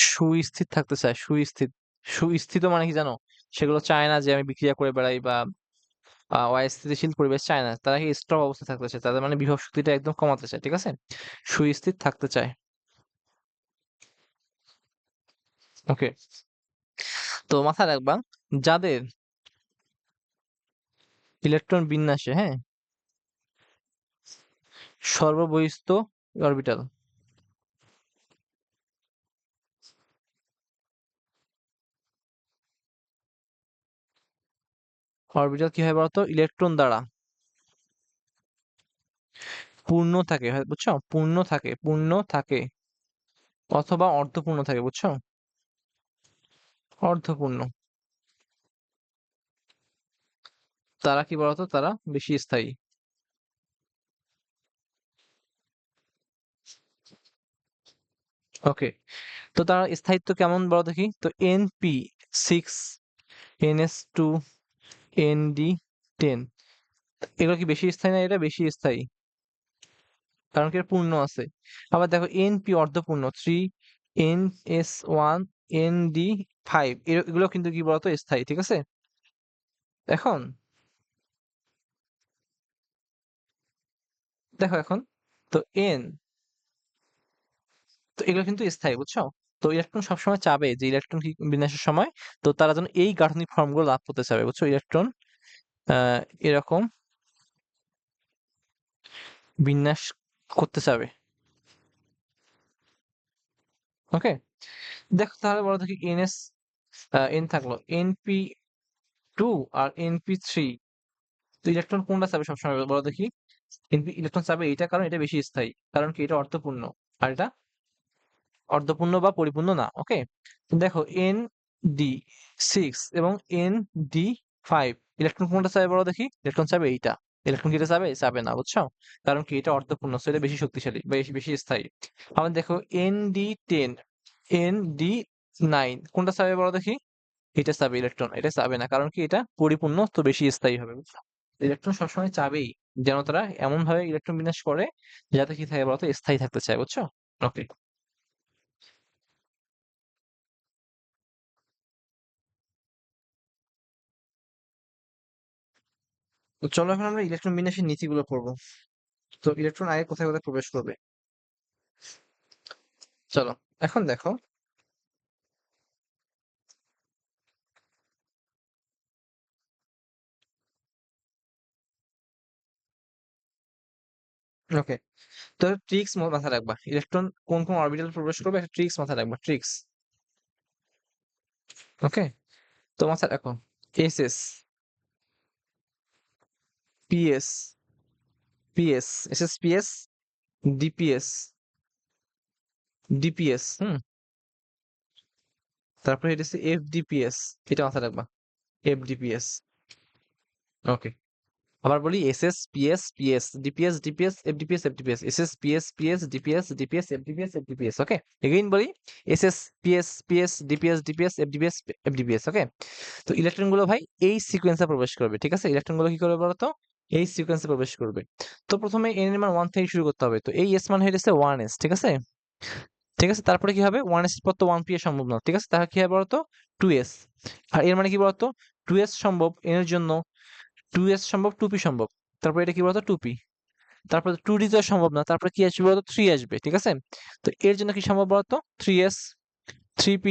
সুস্থির থাকতে চায়। সুস্থিত মানে কি জানো? সেগুলো চায় না যে আমি বিক্রিয়া করে বেড়াই বা অস্থিতিশীল পরিবেশ চায় না। তারা কি স্থির অবস্থায় থাকতে চায়। তাদের মানে বিভব শক্তিটা একদম কমাতে চায়। ঠিক আছে? সুস্থির থাকতে চায়। ওকে। তো মাথায় রাখবা, যাদের ইলেকট্রন বিন্যাসে, হ্যাঁ, সর্ববহিস্থ অরবিটাল, অরবিটাল কি হয় বলতো? ইলেকট্রন দ্বারা পূর্ণ থাকে, হয় বুঝছো? পূর্ণ থাকে অথবা অর্ধপূর্ণ থাকে, বুঝছো? অর্ধপূর্ণ। তারা কি বলতো? তারা বেশি স্থায়ী। ওকে। তো তার স্থায়িত্ব কেমন বলো দেখি? তো NP6, NS2, ND10, এগুলো কি বেশি স্থায়ী না? এটা বেশি স্থায়ী, কারণ কি এর পূর্ণ আছে। আবার দেখো NP অর্ধপূর্ণ, 3, NS1, ND5, এগুলো কিন্তু কি বলতো? স্থায়ী। ঠিক আছে? এখন দেখো, এখন তো N, তো এগুলো কিন্তু স্থায়ী, বুঝছো? তো ইলেকট্রন সবসময় চাবে যে ইলেকট্রন কি বিন্যাসের সময়, তো তারা যেন এই গাঠনিক ফর্ম গুলো লাভ করতে চাবে, বুঝছো? ইলেকট্রন এরকম বিন্যাস করতে চাবে। ওকে। দেখো তাহলে বলো দেখি, এন থাকলো, NP2 আর NP3, তো ইলেকট্রন কোনটা চাবে সবসময় বলো দেখি? ইলেকট্রন চাবে এইটা, কারণ এটা বেশি স্থায়ী, কারণ কি এটা অর্ধপূর্ণ, আর এটা অর্ধপূর্ণ বা পরিপূর্ণ না। ওকে। দেখো ND6 এবং ND5, ইলেকট্রন কোনটা চাবে বলো দেখি? ইলেকট্রন চাবে এইটা। ইলেকট্রন কি এটা চাবে? চাবে না, বুঝছো? কারণ কি এটা অর্ধপূর্ণ, so এটা বেশি শক্তিশালী, বেশি বেশি স্থায়ী। আবার দেখো ND10, ND9, কোনটা চাবে বলো দেখি? এটা চাবে ইলেকট্রন, এটা চাবে না, কারণ কি এটা পরিপূর্ণ, তো বেশি স্থায়ী হবে, বুঝছো? ইলেকট্রন সবসময় চাবেই যেন তারা এমন ভাবে ইলেকট্রন বিন্যাস করে যাতে কি থাকে বলতো? স্থায়ী থাকতে চায়, বুঝছো? ওকে। তো চলো এখন আমরা ইলেকট্রন বিন্যাসের নীতিগুলো পড়বো। তো ইলেকট্রন আগে কোথায় কোথায় প্রবেশ করবে, চলো এখন দেখো। ওকে। তো ট্রিক্স মাথায় রাখবা, ইলেকট্রন কোন কোন অরবিটাল প্রবেশ করবে, একটা ট্রিক্স মাথায় রাখবা, ট্রিক্স। ওকে। তো মাথায় রাখো, SS, PS, SSPS, DPS, DPS, তারপরে এটা হচ্ছে FDPS, এটা মাথায় রাখবা, FDPS। ওকে। আবার বলি, SS, PS, PS, DPS, DPS, FDPS, FDPS, SS, PS, PS, DPS, DPS, FDPS, FDPS। ওকে। এগেইন বলি, SS, PS, PS, DPS, DPS, FDPS, FDPS। ওকে। তো ইলেকট্রন গুলো ভাই এই সিকোয়েন্সে প্রবেশ করবে। ঠিক আছে? ইলেকট্রন গুলো কি করবে বলতো? এই সিকোয়েন্সে প্রবেশ করবে। তো প্রথমে n এর মান 1 থেকে শুরু করতে হবে। তো এই s মান হয়ে গেছে 1s। ঠিক আছে? ঠিক আছে? তারপরে কি হবে? 1s এর পর তো 1p এর সম্ভব না। ঠিক আছে? তাহলে কি হবে বলতো? 2s। আর এর মানে কি বলতো? 2s সম্ভব n এর জন্য, 2s সম্ভব, 2p সম্ভব। তারপর এটা কি বলতো? 2p। তারপর 2d তো আর সম্ভব না। তারপরে কি আসবে বলতো? 3 আসবে। ঠিক আছে? তো এর জন্য কি সম্ভব বলতো? 3s, 3p।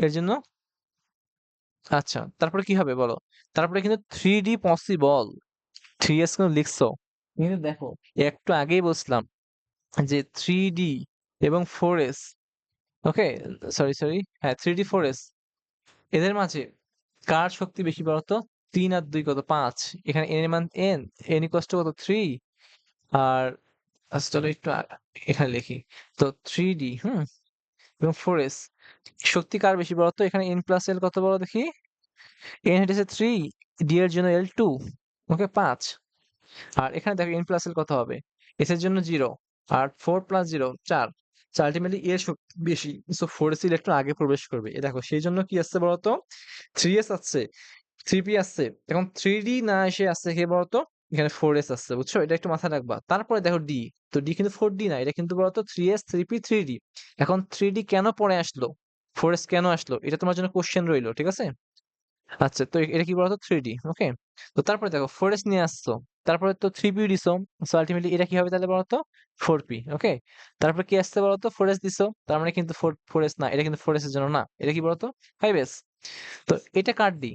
এর জন্য, আচ্ছা, তারপরে কি হবে বলো? তারপরে কিন্তু 3d পসিবল। 3s কেন লিখছো? কিন্তু দেখো, একটু আগেই বলছিলাম যে 3d এবং 4s, ওকে, সরি, হ্যাঁ, 3d 4s, এদের মাঝে কার শক্তি বেশি বলতো? 3 আর 2 কত? 5। এখানে n এর মান n ইকুয়ালস টু কত? 3। আর আচ্ছা চলো একটু এখানে লিখি। তো 3d এবং 4s, শক্তি কার বেশি বলতো? এখানে n প্লাস l কত বলো দেখি? n হচ্ছে 3, d এর জন্য l 2, ওকে, 5। আর এখানে দেখো n প্লাস l কত হবে? s এর জন্য 0, আর 4 প্লাস 0, 4। আলটিমেটলি এর শক্তি বেশি, সো 4s ইলেকট্রন আগে প্রবেশ করবে। দেখো সেই জন্য কি আসছে বলতো, 3s আছে, 3p আসছে, এখন 3d না এসে আসছে কি বলতো, এখানে 4s আসছে, বুঝছো? এটা একটু মাথায় রাখবা। তারপরে দেখো d, তো d কিন্তু 4d না, এটা কিন্তু বলতো 3s 3p 3d। এখন 3d কেন পরে আসলো, 4s কেন আসলো, এটা তোমার জন্য কোশ্চেন রইলো, ঠিক আছে? আচ্ছা, তো এটা কি বলতো 3d, ওকে। তো তারপরে দেখো 4s নিয়ে আসছো, তারপরে তো 3p দিছো, সো আলটিমেটলি এটা কি হবে তাহলে বলতো 4p, ওকে। তারপর কি আসছে বলতো 4s দিছো, তার মানে কিন্তু 4s না, এটা কিন্তু 4s এর জন্য না, এটা কি বলতো 5s। তো এটা কার ডি,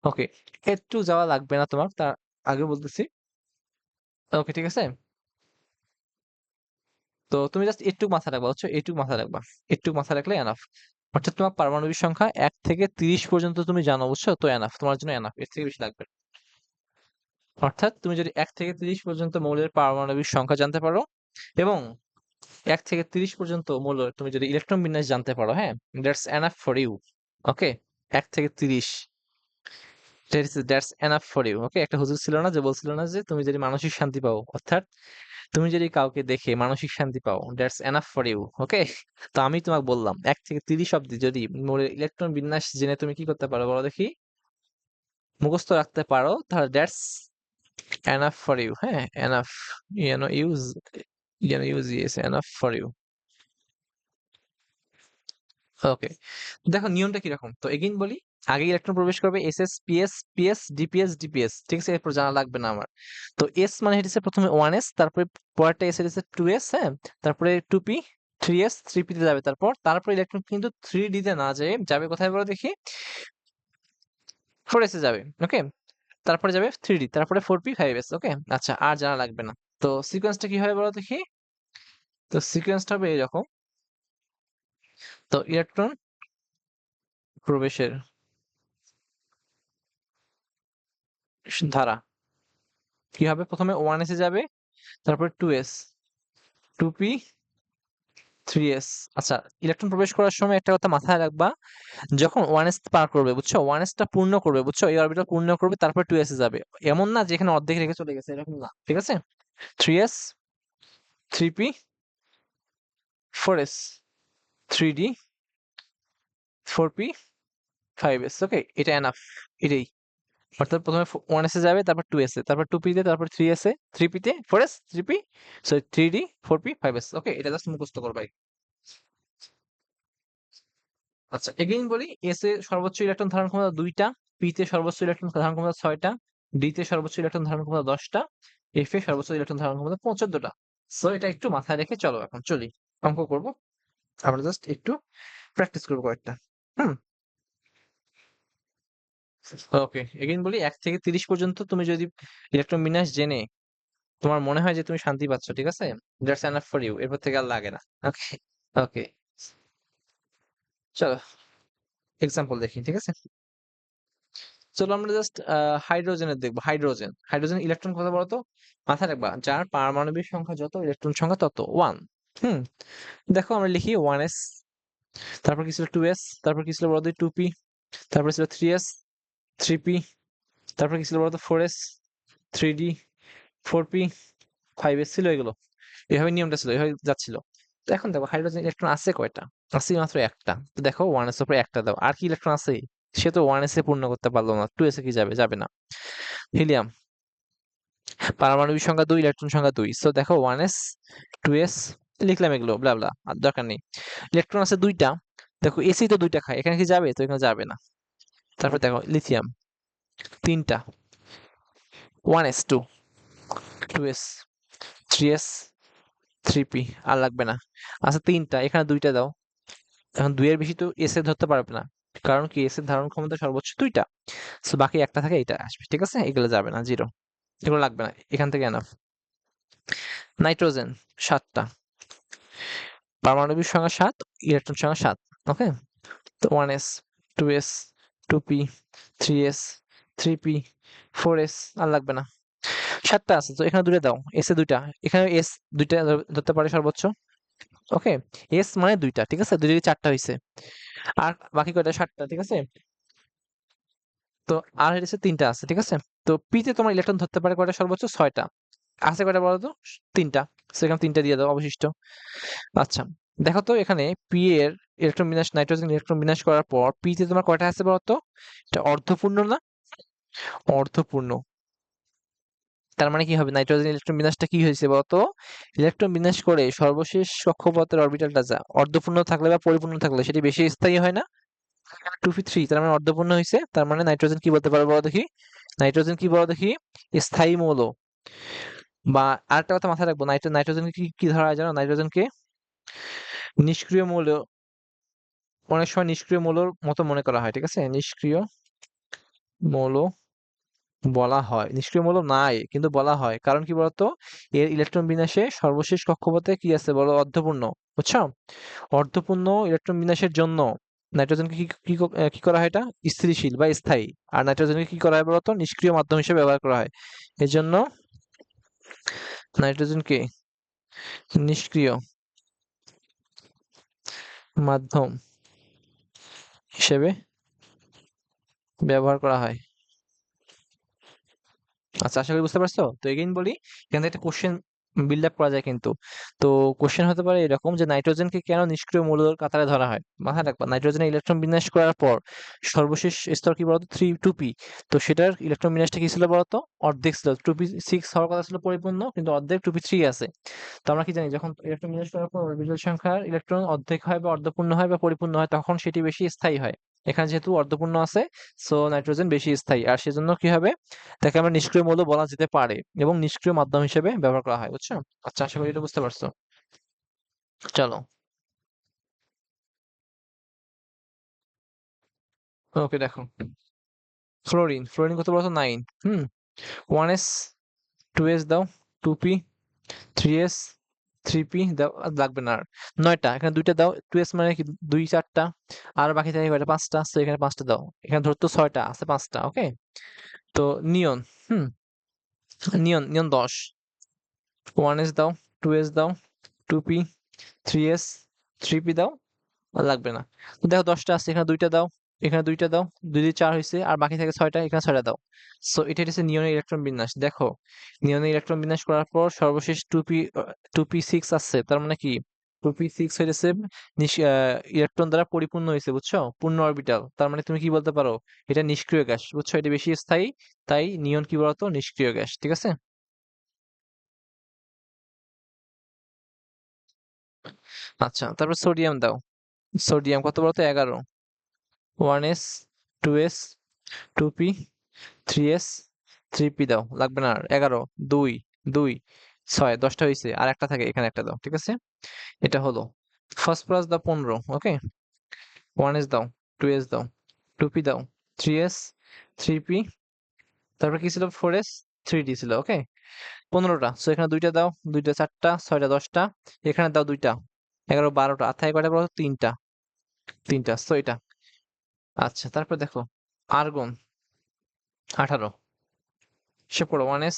ওকে। একটু যাওয়া লাগবে না তোমার, তার আগে বলতেছি, ওকে ঠিক আছে। তো তুমি জাস্ট একটু মাথা রাখবা, হচ্ছে একটু মাথা রাখবা, একটু মাথা রাখলে এনাফ। অর্থাৎ তোমার পারমাণবিক সংখ্যা 1 থেকে 30 পর্যন্ত তুমি জানো, বুঝছো? তো এনাফ, তোমার জন্য এনাফ, এর থেকে বেশি লাগবে না। অর্থাৎ তুমি যদি 1 থেকে 30 পর্যন্ত মৌলের পারমাণবিক সংখ্যা জানতে পারো, এবং 1 থেকে 30 পর্যন্ত মৌলের তুমি যদি ইলেকট্রন বিন্যাস জানতে পারো, হ্যাঁ, দ্যাটস এনাফ ফর ইউ, ওকে। 1 থেকে 30, দ্যাটস এনাফ ফর ইউ, ওকে। একটা হুজুর ছিল না যে বলছিল না যে তুমি যদি মানসিক শান্তি পাও, অর্থাৎ তুমি যদি কাউকে দেখে মানসিক শান্তি পাও, দ্যাটস এনাফ ফর ইউ, ওকে। তো আমি তোমাকে বললাম 1 থেকে 30 অব্দি যদি মৌলের ইলেকট্রন বিন্যাস জেনে তুমি কি করতে পারো বলো দেখি, মুখস্থ রাখতে পারো, তাহলে দ্যাটস এনাফ ফর ইউ, হ্যাঁ, enough, use, use yes, enough for you, okay. দেখো নিয়মটা কিরকম, তো এগেইন বলি, আগে ইলেকট্রন প্রবেশ করবে S S P S P S DPS DPS, ঠিক আছে? এরপর জানা লাগবে না আমার। তো এস মানে হচ্ছে প্রথমে 1s, তারপরে পরেরটা এস এর হচ্ছে 2s, হ্যাঁ, তারপরে 2p, 3s, 3p তে যাবে, তারপর ইলেকট্রন কিন্তু 3d তে না যায়, যাবে কোথায় বলো দেখি, 4s এ যাবে, ওকে। তারপরে যাবে 3d, তারপরে 4p, 5s, ওকে। আচ্ছা, আর জানা লাগবে না। তো সিকোয়েন্সটা কি হবে বলো দেখি, তো সিকোয়েন্সটা হবে এরকম। তো ইলেকট্রন প্রবেশের ধারা কি হবে, প্রথমে 1s এ যাবে, তারপর 2s, 2p, 3s। আচ্ছা, ইলেকট্রন প্রবেশ করার সময় একটা কথা মাথায় রাখবা, যখন 1s পার করবে, বুঝছো, 1s টা পূর্ণ করবে, বুঝছো, এই অরবিটাল পূর্ণ করবে, তারপর 2s এ যাবে। এমন না যে এখানে অর্ধেক রেখে চলে গেছে, এরকম না, ঠিক আছে? 3s, 3p, 4s, 3d, 4p, 5s, ওকে। এটা এনাফ, এটাই। অর্থাৎ প্রথমে 1s এ যাবে, তারপর 2s এ, তারপর 2p তে, তারপর 3s এ, 3p তে, 4s, 3p, sorry 3d, 4p, 5s, ওকে। এটা জাস্ট মুখস্থ করবা। আচ্ছা, এগেইন বলি, এস এ সর্বোচ্চ ইলেকট্রন ধারণ ক্ষমতা 2টা, পি তে সর্বোচ্চ ইলেকট্রন ধারণ ক্ষমতা 6টা, ডি তে সর্বোচ্চ ইলেকট্রন ধারণ ক্ষমতা 10টা, এফ এ সর্বোচ্চ ইলেকট্রন ধারণ ক্ষমতা 14টা। সো এটা একটু মাথায় রেখে চলো, এখন চলি, অঙ্ক করব। আমরা জাস্ট একটু প্র্যাকটিস করবো কয়েকটা। হুম, ওকে। এগেইন বলি, 1 থেকে 30 পর্যন্ত তুমি যদি ইলেকট্রন বিন্যাস জেনে তোমার মনে হয় যে তুমি শান্তি পাচ্ছ, ঠিক আছে, দ্যাটস এনাফ ফর ইউ, এরপর থেকে আর লাগে না, ওকে। ওকে, চলো এক্সাম্পল দেখি, ঠিক আছে। চলো আমরা জাস্ট হাইড্রোজেনের দেখবো। হাইড্রোজেন ইলেকট্রন কত বলতো, মাথায় রাখবা, যার পারমাণবিক সংখ্যা যত, ইলেকট্রন সংখ্যা তত 1। হুম, দেখো আমরা লিখি 1s, তারপর কি ছিল 2s, তারপর কি ছিল বলতো 2p, তারপর ছিল 3s, 3p, তারপর কি ছিল বলতো 4s, 3d, 4p, 5s ছিল এগুলো। এভাবে নিয়মটা ছিল, এভাবে যাচ্ছিল। তো এখন দেখো হাইড্রোজেন ইলেকট্রন আছে কয়টা, আছে মাত্র একটা। তো দেখো 1s উপরে একটা দাও, আর কি ইলেকট্রন আছে, সে তো 1s এ পূর্ণ করতে পারলো না, 2s এ কি যাবে, যাবে না। হিলিয়াম, পারমাণবিক সংখ্যা 2, ইলেকট্রন সংখ্যা 2, সো দেখো 1s, 2s, লিখলাম এগুলো, ব্লা ব্লা, আর দরকার নেই। ইলেকট্রন আছে 2টা, দেখো এসি তো 2টা খায়, এখানে কি যাবে, তো এখানে যাবে না। তারপর দেখো লিথিয়াম 3টা, 1s, 2, 2s, 3s, 3p, আর লাগবে না। আচ্ছা 3টা, এখানে 2টা দাও, এখন 2 এর বেশি তো এস এ ধরতে পারবে না, কারণ কি এস এর ধারণ ক্ষমতা সর্বোচ্চ 2টা, সো বাকি একটা থাকে, এটা আসবে, ঠিক আছে, এগুলো যাবে না, জিরো, এগুলো লাগবে না, এখান থেকে এনাফ। নাইট্রোজেন 7টা, পারমাণবিক সংখ্যা 7, ইলেকট্রন সংখ্যা 7, ওকে। তো 1s, 2s, 2p, 3s, 3p, 4s, আর লাগবে না। 7টা আছে, তো এখানে 2টা দাও, এস এ 2টা, এখানে এস 2টা ধরতে পারে সর্বোচ্চ, ওকে। এস মানে 2টা, ঠিক আছে, 2 থেকে 4টা হইছে, আর বাকি কয়টা, 7টা, ঠিক আছে। তো আর হচ্ছে 3টা আছে, ঠিক আছে। তো পি তে তোমার ইলেকট্রন ধরতে পারে কয়টা সর্বোচ্চ, 6টা। আছে কয়টা বলো তো? তিনটা। সেখানে তিনটা দিয়ে দাও অবশিষ্ট। আচ্ছা, দেখো তো এখানে পি এর ইলেকট্রন বিন্যাস, নাইট্রোজেন ইলেকট্রন বিন্যাস করার পর পি তে তোমার কয়টা আছে বলো তো? এটা অর্ধপূর্ণ না? অর্ধপূর্ণ। তার মানে কি হবে, নাইট্রোজেন ইলেকট্রন বিন্যাসটা কি হয়েছে বলতো? ইলেকট্রন বিন্যাস করে সর্বশেষ কক্ষপথের অরবিটালটা যা অর্ধপূর্ণ থাকলে বা পরিপূর্ণ থাকলে সেটি বেশি স্থায়ী হয় না? 2p3, তার মানে অর্ধপূর্ণ হয়েছে। তার মানে নাইট্রোজেন কি বলতে পারো বলো দেখি? নাইট্রোজেন কি বলো দেখি? স্থায়ী মৌল। বা আরেকটা কথা মাথায় রাখবো, নাইট্রোজেনকে কি কি ধরা হয় জানো? নাইট্রোজেনকে নিষ্ক্রিয় মৌল, অনেক সময় নিষ্ক্রিয় মৌলর মতো মনে করা হয়, ঠিক আছে? নিষ্ক্রিয় মৌল বলা হয়, নিষ্ক্রিয় মৌল নাই কিন্তু বলা হয়, কারণ কি বলতো? এর ইলেকট্রন বিন্যাসে সর্বশেষ কক্ষপথে কি আছে বলো? অর্ধপূর্ণ। বুঝছো? অর্ধপূর্ণ ইলেকট্রন বিন্যাসের জন্য নাইট্রোজেনকে কি কি কি করা হয়? এটা স্থিতিশীল বা স্থায়ী। আর নাইট্রোজেনকে কি করা হয় বলতো? নিষ্ক্রিয় মাধ্যম হিসেবে ব্যবহার করা হয়। এজন্য নাইট্রোজেনকে নিষ্ক্রিয় মাধ্যম হিসেবে ব্যবহার করা হয়। আচ্ছা, আশা করি বুঝতে পারছো। তো এগেইন বলি, এখান থেকে একটা কোশ্চেন বিল্ড আপ করা যায় কিন্তু। তো কোশ্চেন হতে পারে এরকম যে নাইট্রোজেনকে কেন নিষ্ক্রিয় মৌলের কাতারে ধরা হয়? মাথায় রাখবা, নাইট্রোজেনের ইলেকট্রন বিন্যাস করার পর সর্বশেষ স্তর কি বলতো? 2p। তো সেটার ইলেকট্রন বিন্যাসটা কি ছিল বলতো? অর্ধেক ছিল। 2p6 হওয়ার কথা ছিল পরিপূর্ণ, কিন্তু অর্ধেক 2p3 আছে। তো আমরা কি জানি, যখন ইলেকট্রন বিন্যাস করার পর অরবিটাল সংখ্যার ইলেকট্রন অর্ধেক হয় বা অর্ধপূর্ণ হয় বা পরিপূর্ণ হয়, তখন সেটি বেশি স্থায়ী হয়। এখানে যেহেতু অর্ধপূর্ণ আছে, সো নাইট্রোজেন বেশি স্থায়ী, আর সেজন্য কি হবে, তাকে আমরা নিষ্ক্রিয় মৌল বলা যেতে পারে এবং নিষ্ক্রিয় মাধ্যম হিসেবে ব্যবহার করা হয়। বুঝছো? আচ্ছা, আশা করি এটা বুঝতে পারছো। চলো, ওকে দেখো, ফ্লোরিন। ফ্লোরিন কত বলতো? 9। 1s, 2s দাও, 2p, 3s, 3p দাও, আর লাগবে না আর। 9টা, এখানে দুইটা দাও। 2s মানে কি? দুই চারটা। আর বাকি থাকে কয়টা? পাঁচটা। তো এখানে পাঁচটা দাও। এখানে ধরতো 6টা আছে, পাঁচটা। ওকে। তো নিয়ন, হুম নিয়ন, নিয়ন 10। 1s দাও, 2s দাও, 2p, 3s, 3p দাও, আর লাগবে না। তো দেখো 10টা আছে, এখানে দুইটা দাও, এখানে দুইটা দাও। 2 দিয়ে 4 হয়েছে, আর বাকি থাকে 6টা, এখানে 6টা দাও। সো এটা হচ্ছে নিয়নের ইলেকট্রন বিন্যাস। দেখো, নিয়নের ইলেকট্রন বিন্যাস করার পর সর্বশেষ 2p6 আছে, তার মানে কি? 2p6 হয়েছে ইলেকট্রন দ্বারা পরিপূর্ণ হয়েছে। বুঝছো? পূর্ণ অরবিটাল। তার মানে তুমি কি বলতে পারো? এটা নিষ্ক্রিয় গ্যাস। বুঝছো? এটা বেশি স্থায়ী, তাই নিয়ন কি বলতো? নিষ্ক্রিয় গ্যাস। ঠিক আছে? আচ্ছা, তারপর সোডিয়াম দাও। সোডিয়াম কত বলতো? 11। 1s, 2s, 2p, 3s, 3p দাও, লাগবে না আর। 11, 2, 2, 6, 10টা হয়েছে, আর একটা থাকে, এখানে একটা দাও। ঠিক আছে? এটা হলো। ফসফরাস দাও 15। ওকে। 1s দাও, 2s দাও, 2p দাও, 3s, 3p, তারপর কি ছিল? 4s, 3d ছিল। ওকে। 15টা। সো এখানে দুইটা দাও, দুইটা 4টা, 6টা 10টা, এখানে দাও দুইটা, 11, 12টা। আর থাকে কয়টা বলো? তিনটা। তিনটা, সো এটা। আচ্ছা, তারপর দেখো, আর্গন 18। হিসাব করো। 1s,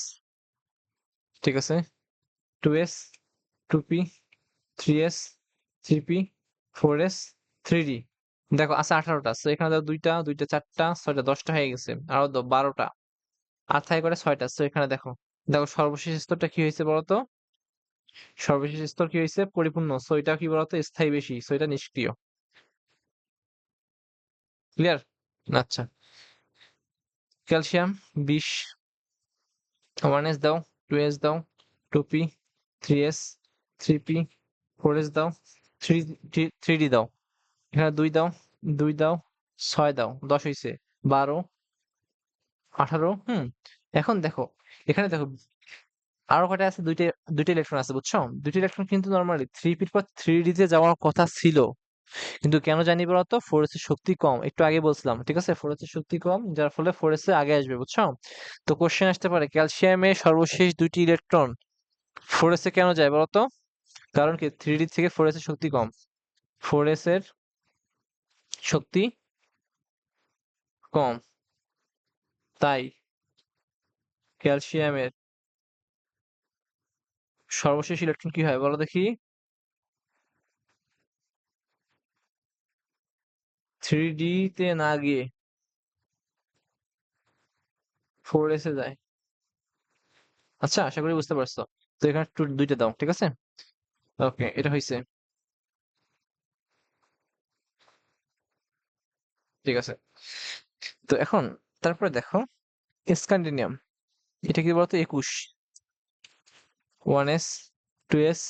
ঠিক আছে, 2s, 2p, 3s, 3p, 4s, 3d। দেখো আছে 18টা। সো এখানে দাও দুইটা, দুইটা 4টা, 6টা 10টা হয়ে গেছে। আরো দাও 12টা। আর থাকে করে 6টা। সো এখানে দেখো, দেখো সর্বশেষ স্তরটা কি হয়েছে বলতো? সর্বশেষ স্তর কি হয়েছে? পরিপূর্ণ। সো এটা কি বলতো? স্থায়ী বেশি। সো এটা নিষ্ক্রিয়। ক্লিয়ার? আচ্ছা, ক্যালসিয়াম 20। 1s দাও, 2s দাও, 2p, 3s, 3p, 4s দাও, 3d দাও। এখানে 2 দাও, 2 দাও, 6 দাও, 10 হইছে। 12, 18। এখন দেখো, এখানে দেখো আরো কয়টা আছে? দুইটা, দুইটা ইলেকট্রন আছে। বুঝছো? দুইটা ইলেকট্রন কিন্তু নরমালি 3p পর 3d তে যাওয়ার কথা ছিল, কিন্তু কেন জানি বলতো? 4s এর শক্তি কম। একটু আগে বলছিলাম, ঠিক আছে? 4s এর শক্তি কম, যার ফলে 4s এ আগে আসবে। বুঝছো? তো কোশ্চেন আসতে পারে, ক্যালসিয়ামের সর্বশেষ দুইটি ইলেকট্রন 4s এ কেন যায় বলতো? কারণ কি? 3d থেকে 4s এর শক্তি কম। 4s এর শক্তি কম, তাই ক্যালসিয়ামের সর্বশেষ ইলেকট্রন কি হয় বলো দেখি? 3d তে না গিয়ে 4s এ যায়। আচ্ছা, আশা করি বুঝতে পারছো। তো এখানে দুইটা দাও, ঠিক আছে? ওকে, এটা হয়েছে। ঠিক আছে। তো এখন তারপরে দেখো স্ক্যান্ডিনিয়াম, এটা কি বলতো? 21, 1s, 2s,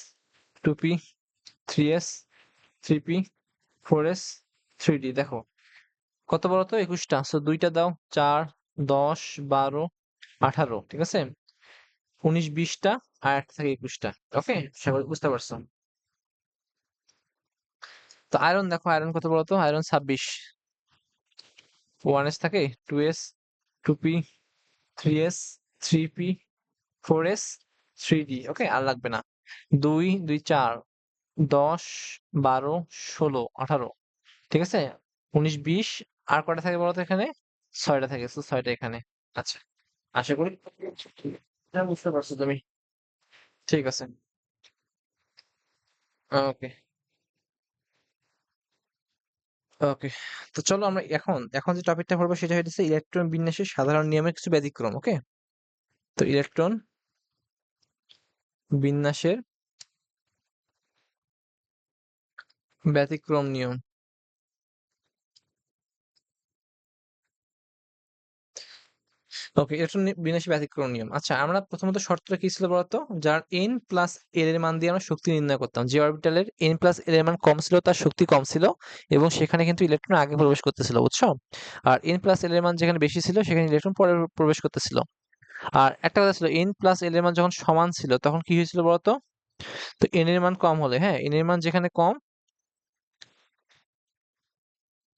2p, 3s, 3p, 4s, 3d। দেখো কত বলতো? 21টা। সো দুইটা দাও, 4, 10, 12, 18, ঠিক আছে? 19, 20টা আর একটা থাকে 21টা। ওকে, সবাই বুঝতে পারছো? তো আয়রন দেখো, আয়রন কত বলতো? আয়রন 26, 1s থাকে, 2s, 2p, 3s, 3p, 4s, 3d। ওকে, আর লাগবে না। 2, 2, 4, 10, 12, 16, 18, ঠিক আছে? 19, 20 আর কয়টা থাকে বলতো এখানে? 6টা থাকে, তো 6টা এখানে। আচ্ছা, আশা করি এটা বুঝতে পারছো তুমি। ঠিক আছে। ওকে, ওকে। তো চলো আমরা এখন এখন যে টপিকটা পড়বো সেটা হচ্ছে ইলেকট্রন বিন্যাসের সাধারণ নিয়মের কিছু ব্যতিক্রম। ওকে, তো ইলেকট্রন বিন্যাসের ব্যতিক্রম নিয়ম। ওকে, ইলেকট্রন বিন্যাসের ব্যতিক্রম নিয়ম। আচ্ছা, আমরা প্রথমত শর্তটা কি ছিল বলতো? যার n প্লাস l এর মান দিয়ে আমরা শক্তি নির্ণয় করতাম। যে অরবিটালের n প্লাস l এর মান কম ছিল তার শক্তি কম ছিল এবং সেখানে কিন্তু ইলেকট্রন আগে প্রবেশ করতেছিল, বুঝছো? আর n প্লাস l এর মান যেখানে বেশি ছিল সেখানে ইলেকট্রন পরে প্রবেশ করতেছিল। আর একটা কথা ছিল, n প্লাস l এর মান যখন সমান ছিল তখন কি হয়েছিল বলতো? তো n এর মান কম হলে, হ্যাঁ, n এর মান যেখানে কম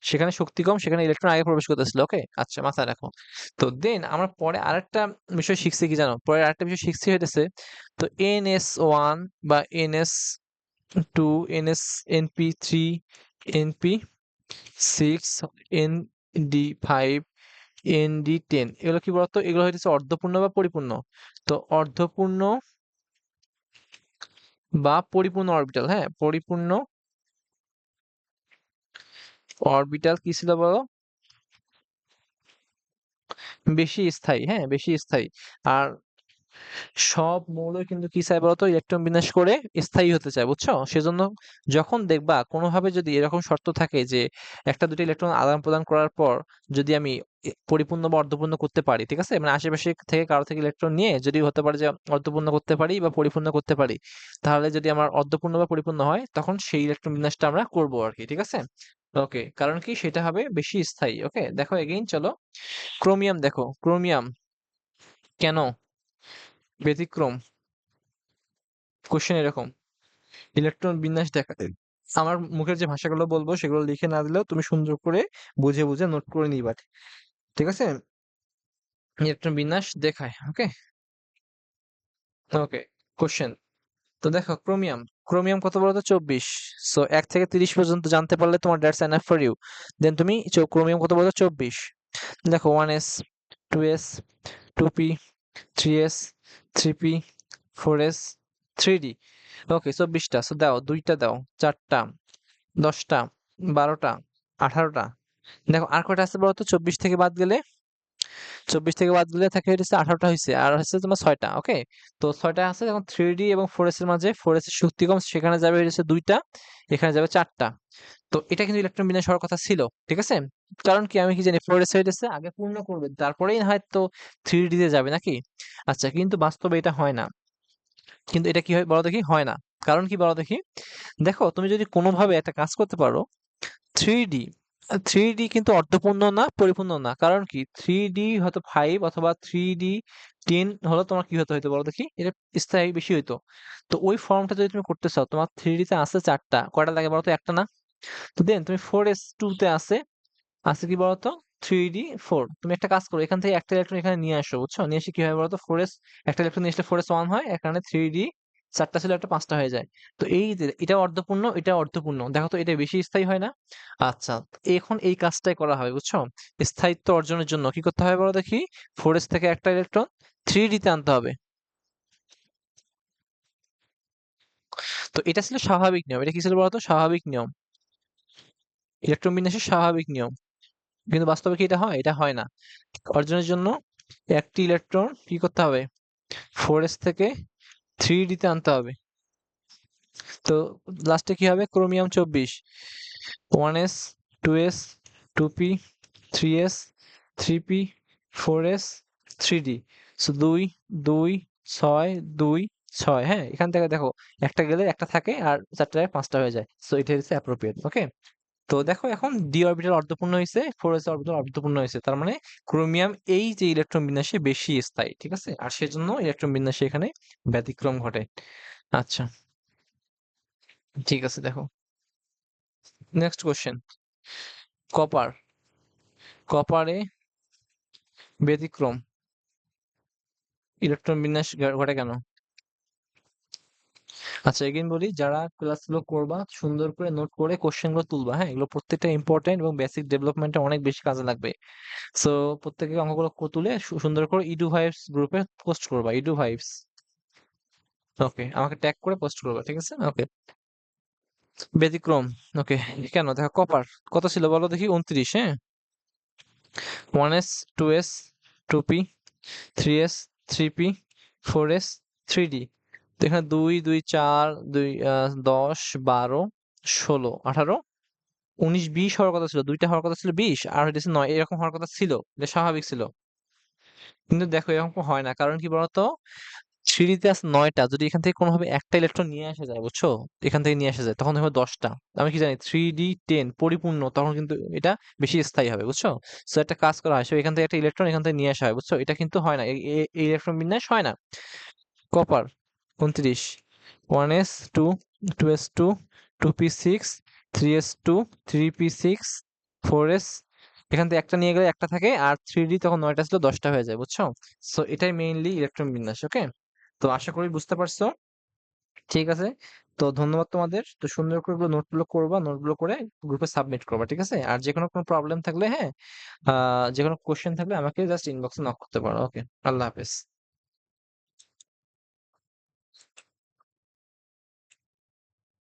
সেখানে শক্তি কম, সেখানে ইলেকট্রন আগে প্রবেশ করতেছিল। ওকে, আচ্ছা, মাথায় রাখো। তো দেন আমরা পরে আরেকটা বিষয় শিখছি, কি জানো? পরে আরেকটা বিষয় শিখছি হইতেছে, তো NS1 বা NS2, NP3, NP6, ND5, ND10, এগুলো কি বলতো? এগুলো হইতেছে অর্ধপূর্ণ বা পরিপূর্ণ। তো অর্ধপূর্ণ বা পরিপূর্ণ অরবিটাল, হ্যাঁ, পরিপূর্ণ অরবিটাল কি ছিল বলো? বেশি স্থায়ী, হ্যাঁ, বেশি স্থায়ী। আর সব মৌলই কিন্তু কি চায় বলতো? ইলেকট্রন বিন্যাস করে স্থায়ী হতে চায়, বুঝছো? সেজন্য যখন দেখবা কোনোভাবে যদি এরকম শর্ত থাকে যে একটা দুটো ইলেকট্রন আদান প্রদান করার পর যদি আমি পরিপূর্ণ বা অর্ধপূর্ণ করতে পারি, ঠিক আছে, মানে আশেপাশে থেকে কারো থেকে ইলেকট্রন নিয়ে যদি হতে পারে যে অর্ধপূর্ণ করতে পারি বা পরিপূর্ণ করতে পারি, তাহলে যদি আমার অর্ধপূর্ণ বা পরিপূর্ণ হয় তখন সেই ইলেকট্রন বিন্যাসটা আমরা করবো আর কি, ঠিক আছে? ওকে, কারণ কি সেটা হবে বেশি স্থায়ী। ওকে, দেখো এগেইন চলো, ক্রোমিয়াম দেখো, ক্রোমিয়াম কেন ব্যতিক্রম? কোশ্চেন এরকম, ইলেকট্রন বিন্যাস দেখা, আমার মুখের যে ভাষাগুলো বলবো সেগুলো লিখে না দিলেও তুমি সুন্দর করে বুঝে বুঝে নোট করে নিবা, ঠিক আছে? ইলেকট্রন বিন্যাস দেখায়। ওকে, ওকে, কোশ্চেন। তো দেখো ক্রোমিয়াম, ক্রোমিয়াম কত বলতো? 24। সো 1 থেকে 30 পর্যন্ত জানতে পারলে তোমার দ্যাটস এনাফ ফর ইউ। দেন তুমি ক্রোমিয়াম কত বলতো? 24। দেখো 1s, 2s, 2p, 3s, 3p, 4s, 3d। ওকে, 24টা। সো দাও, দুইটা দাও, 4টা, 10টা, 12টা, 18টা। দেখো আর কয়টা আছে বলতো? 24 থেকে বাদ গেলে, 24 থেকে বাদ গেলে থাকে হচ্ছে 18টা হয়েছে, আর হচ্ছে তোমার 6টা। ওকে, তো 6টা আছে। এখন 3D এবং 4S এর মাঝে 4S এর শক্তি কম, সেখানে যাবে হচ্ছে 2টা, এখানে যাবে 4টা। তো এটা কিন্তু ইলেকট্রন বিন্যাস হওয়ার কথা ছিল, ঠিক আছে? কারণ কি আমি কি জানি 4S হইতেছে আগে পূর্ণ করবে তারপরেই হয়তো 3D তে যাবে নাকি? আচ্ছা, কিন্তু বাস্তবে এটা হয় না। কিন্তু এটা কি হয় বলো দেখি? হয় না। কারণ কি বলো দেখি? দেখো তুমি যদি কোনোভাবে একটা কাজ করতে পারো 3D, 3D কিন্তু অর্ধপূর্ণ না, পরিপূর্ণ না। কারণ কি 3D হয়তো 5 অথবা 3D 10 হলো তোমার কি হতো হয়তো বলো দেখি? এটা স্থায়ী বেশি হইতো। তো ওই ফর্মটা যদি তুমি করতে চাও, তোমার 3D তে আছে 4টা, কয়টা লাগে বলো তো? একটা না? তো দেন তুমি 4s2 তে আছে কি বলতো? 3D 4। তুমি একটা কাজ করো, এখান থেকে একটা ইলেকট্রন এখানে নিয়ে আসো, বুঝছো? নিয়ে এসে কি হয় বলতো? 4s, একটা ইলেকট্রন নিয়ে আসলে 4s1 হয়, এখানে 3D 4টা ছিল, একটা 5টা হয়ে যায়। তো এই যে এটা অর্ধপূর্ণ, এটা অর্ধপূর্ণ, দেখো তো এটা বেশি স্থায়ী হয় না? আচ্ছা, এখন এই কাজটাই করা হবে, বুঝছো? স্থায়িত্ব অর্জনের জন্য কি করতে হবে বলো দেখি? 4s থেকে একটা ইলেকট্রন 3D তে আনতে হবে। তো এটা ছিল স্বাভাবিক নিয়ম। এটা কি ছিল বলতো? স্বাভাবিক নিয়ম, ইলেকট্রন বিন্যাসের স্বাভাবিক নিয়ম। কিন্তু বাস্তবে কি এটা হয়? এটা হয় না। অর্জনের জন্য একটি ইলেকট্রন কি করতে হবে? 4s থেকে 3d তে আনতে হবে। তো লাস্টে কি হবে, chromium 24, 1s, 2s, 2p, 3s, 3p, 4s, 3d। So 2 2 6 2 6, হ্যাঁ, এখান থেকে দেখো একটা গেলে একটা থাকে আর চারটা জায়গায় পাঁচটা হয়ে যায়। সো এটা হচ্ছে অ্যাপ্রোপ্রিয়েট। ওকে, তো দেখো এখন ডি অরবিটাল অর্ধপূর্ণ হয়েছে, 4s অরবিটাল অর্ধপূর্ণ হয়েছে, তার মানে ক্রোমিয়াম এই যে ইলেকট্রন বিন্যাসে বেশি স্থায়ী, ঠিক আছে, আর সেজন্য ইলেকট্রন বিন্যাসে এখানে ব্যতিক্রম ঘটে। আচ্ছা, ঠিক আছে, দেখো নেক্সট কোশ্চেন। কপার, কপারে ব্যতিক্রম ইলেকট্রন বিন্যাস ঘটে কেন? আচ্ছা, এগেইন বলি, যারা ক্লাসগুলো করবা সুন্দর করে নোট করে কোশ্চেনগুলো তুলবা, হ্যাঁ, এগুলো প্রত্যেকটা ইম্পর্টেন্ট এবং বেসিক ডেভেলপমেন্টে অনেক বেশি কাজে লাগবে। সো প্রত্যেকে অঙ্কগুলো তুলে সুন্দর করে ইডু ভাইবস গ্রুপে পোস্ট করবা, ইডু ভাইবস। ওকে, আমাকে ট্যাগ করে পোস্ট করবা, ঠিক আছে? ওকে, ব্যতিক্রম। ওকে, কেন দেখো, কপার কত ছিল বলো দেখি, 29, হ্যাঁ, 1s, 2s, 2p, 3s, 3p, 4s, 3d। তো এখানে 2 2 4 2 10 12 16 18 19 20 হওয়ার কথা ছিল, দুইটা হওয়ার কথা ছিল 20, আর হইতেছে 9, এরকম হওয়ার কথা ছিল, এটা স্বাভাবিক ছিল। কিন্তু দেখো এরকম হয় না, কারণ কি বলতো, থ্রিডিতে আছে 9টা, যদি এখান থেকে কোনোভাবে একটা ইলেকট্রন নিয়ে আসা যায়, বুঝছো, এখান থেকে নিয়ে আসা যায়, তখন হবে 10টা। আমি কি জানি 3d10 পরিপূর্ণ, তখন কিন্তু এটা বেশি স্থায়ী হবে, বুঝছো। সো একটা কাজ করা হয়, সো এখান থেকে একটা ইলেকট্রন এখান থেকে নিয়ে আসা হয়, বুঝছো, এটা কিন্তু হয় না, এই ইলেকট্রন বিন্যাস হয় না। Copper 29, 1s 2, 2s 2, 2p6, 3s 2, 3p6, 4s, এখান থেকে একটা নিয়ে গেলে একটা থাকে, আর 3d তখন 9টা ছিল 10টা হয়ে যায়, বুঝছো। সো এটাই মেইনলি ইলেকট্রন বিন্যাস। ওকে, তো আশা করি বুঝতে পারছো। ঠিক আছে, তো ধন্যবাদ তোমাদের। তো সুন্দর করে নোটগুলো করবা, নোটগুলো করে গ্রুপে সাবমিট করবা, ঠিক আছে। আর যে কোনো প্রবলেম থাকলে, হ্যাঁ, যে কোনো কোশ্চেন থাকলে আমাকে জাস্ট ইনবক্সে নক করতে পারো। ওকে, আল্লাহ হাফেজ।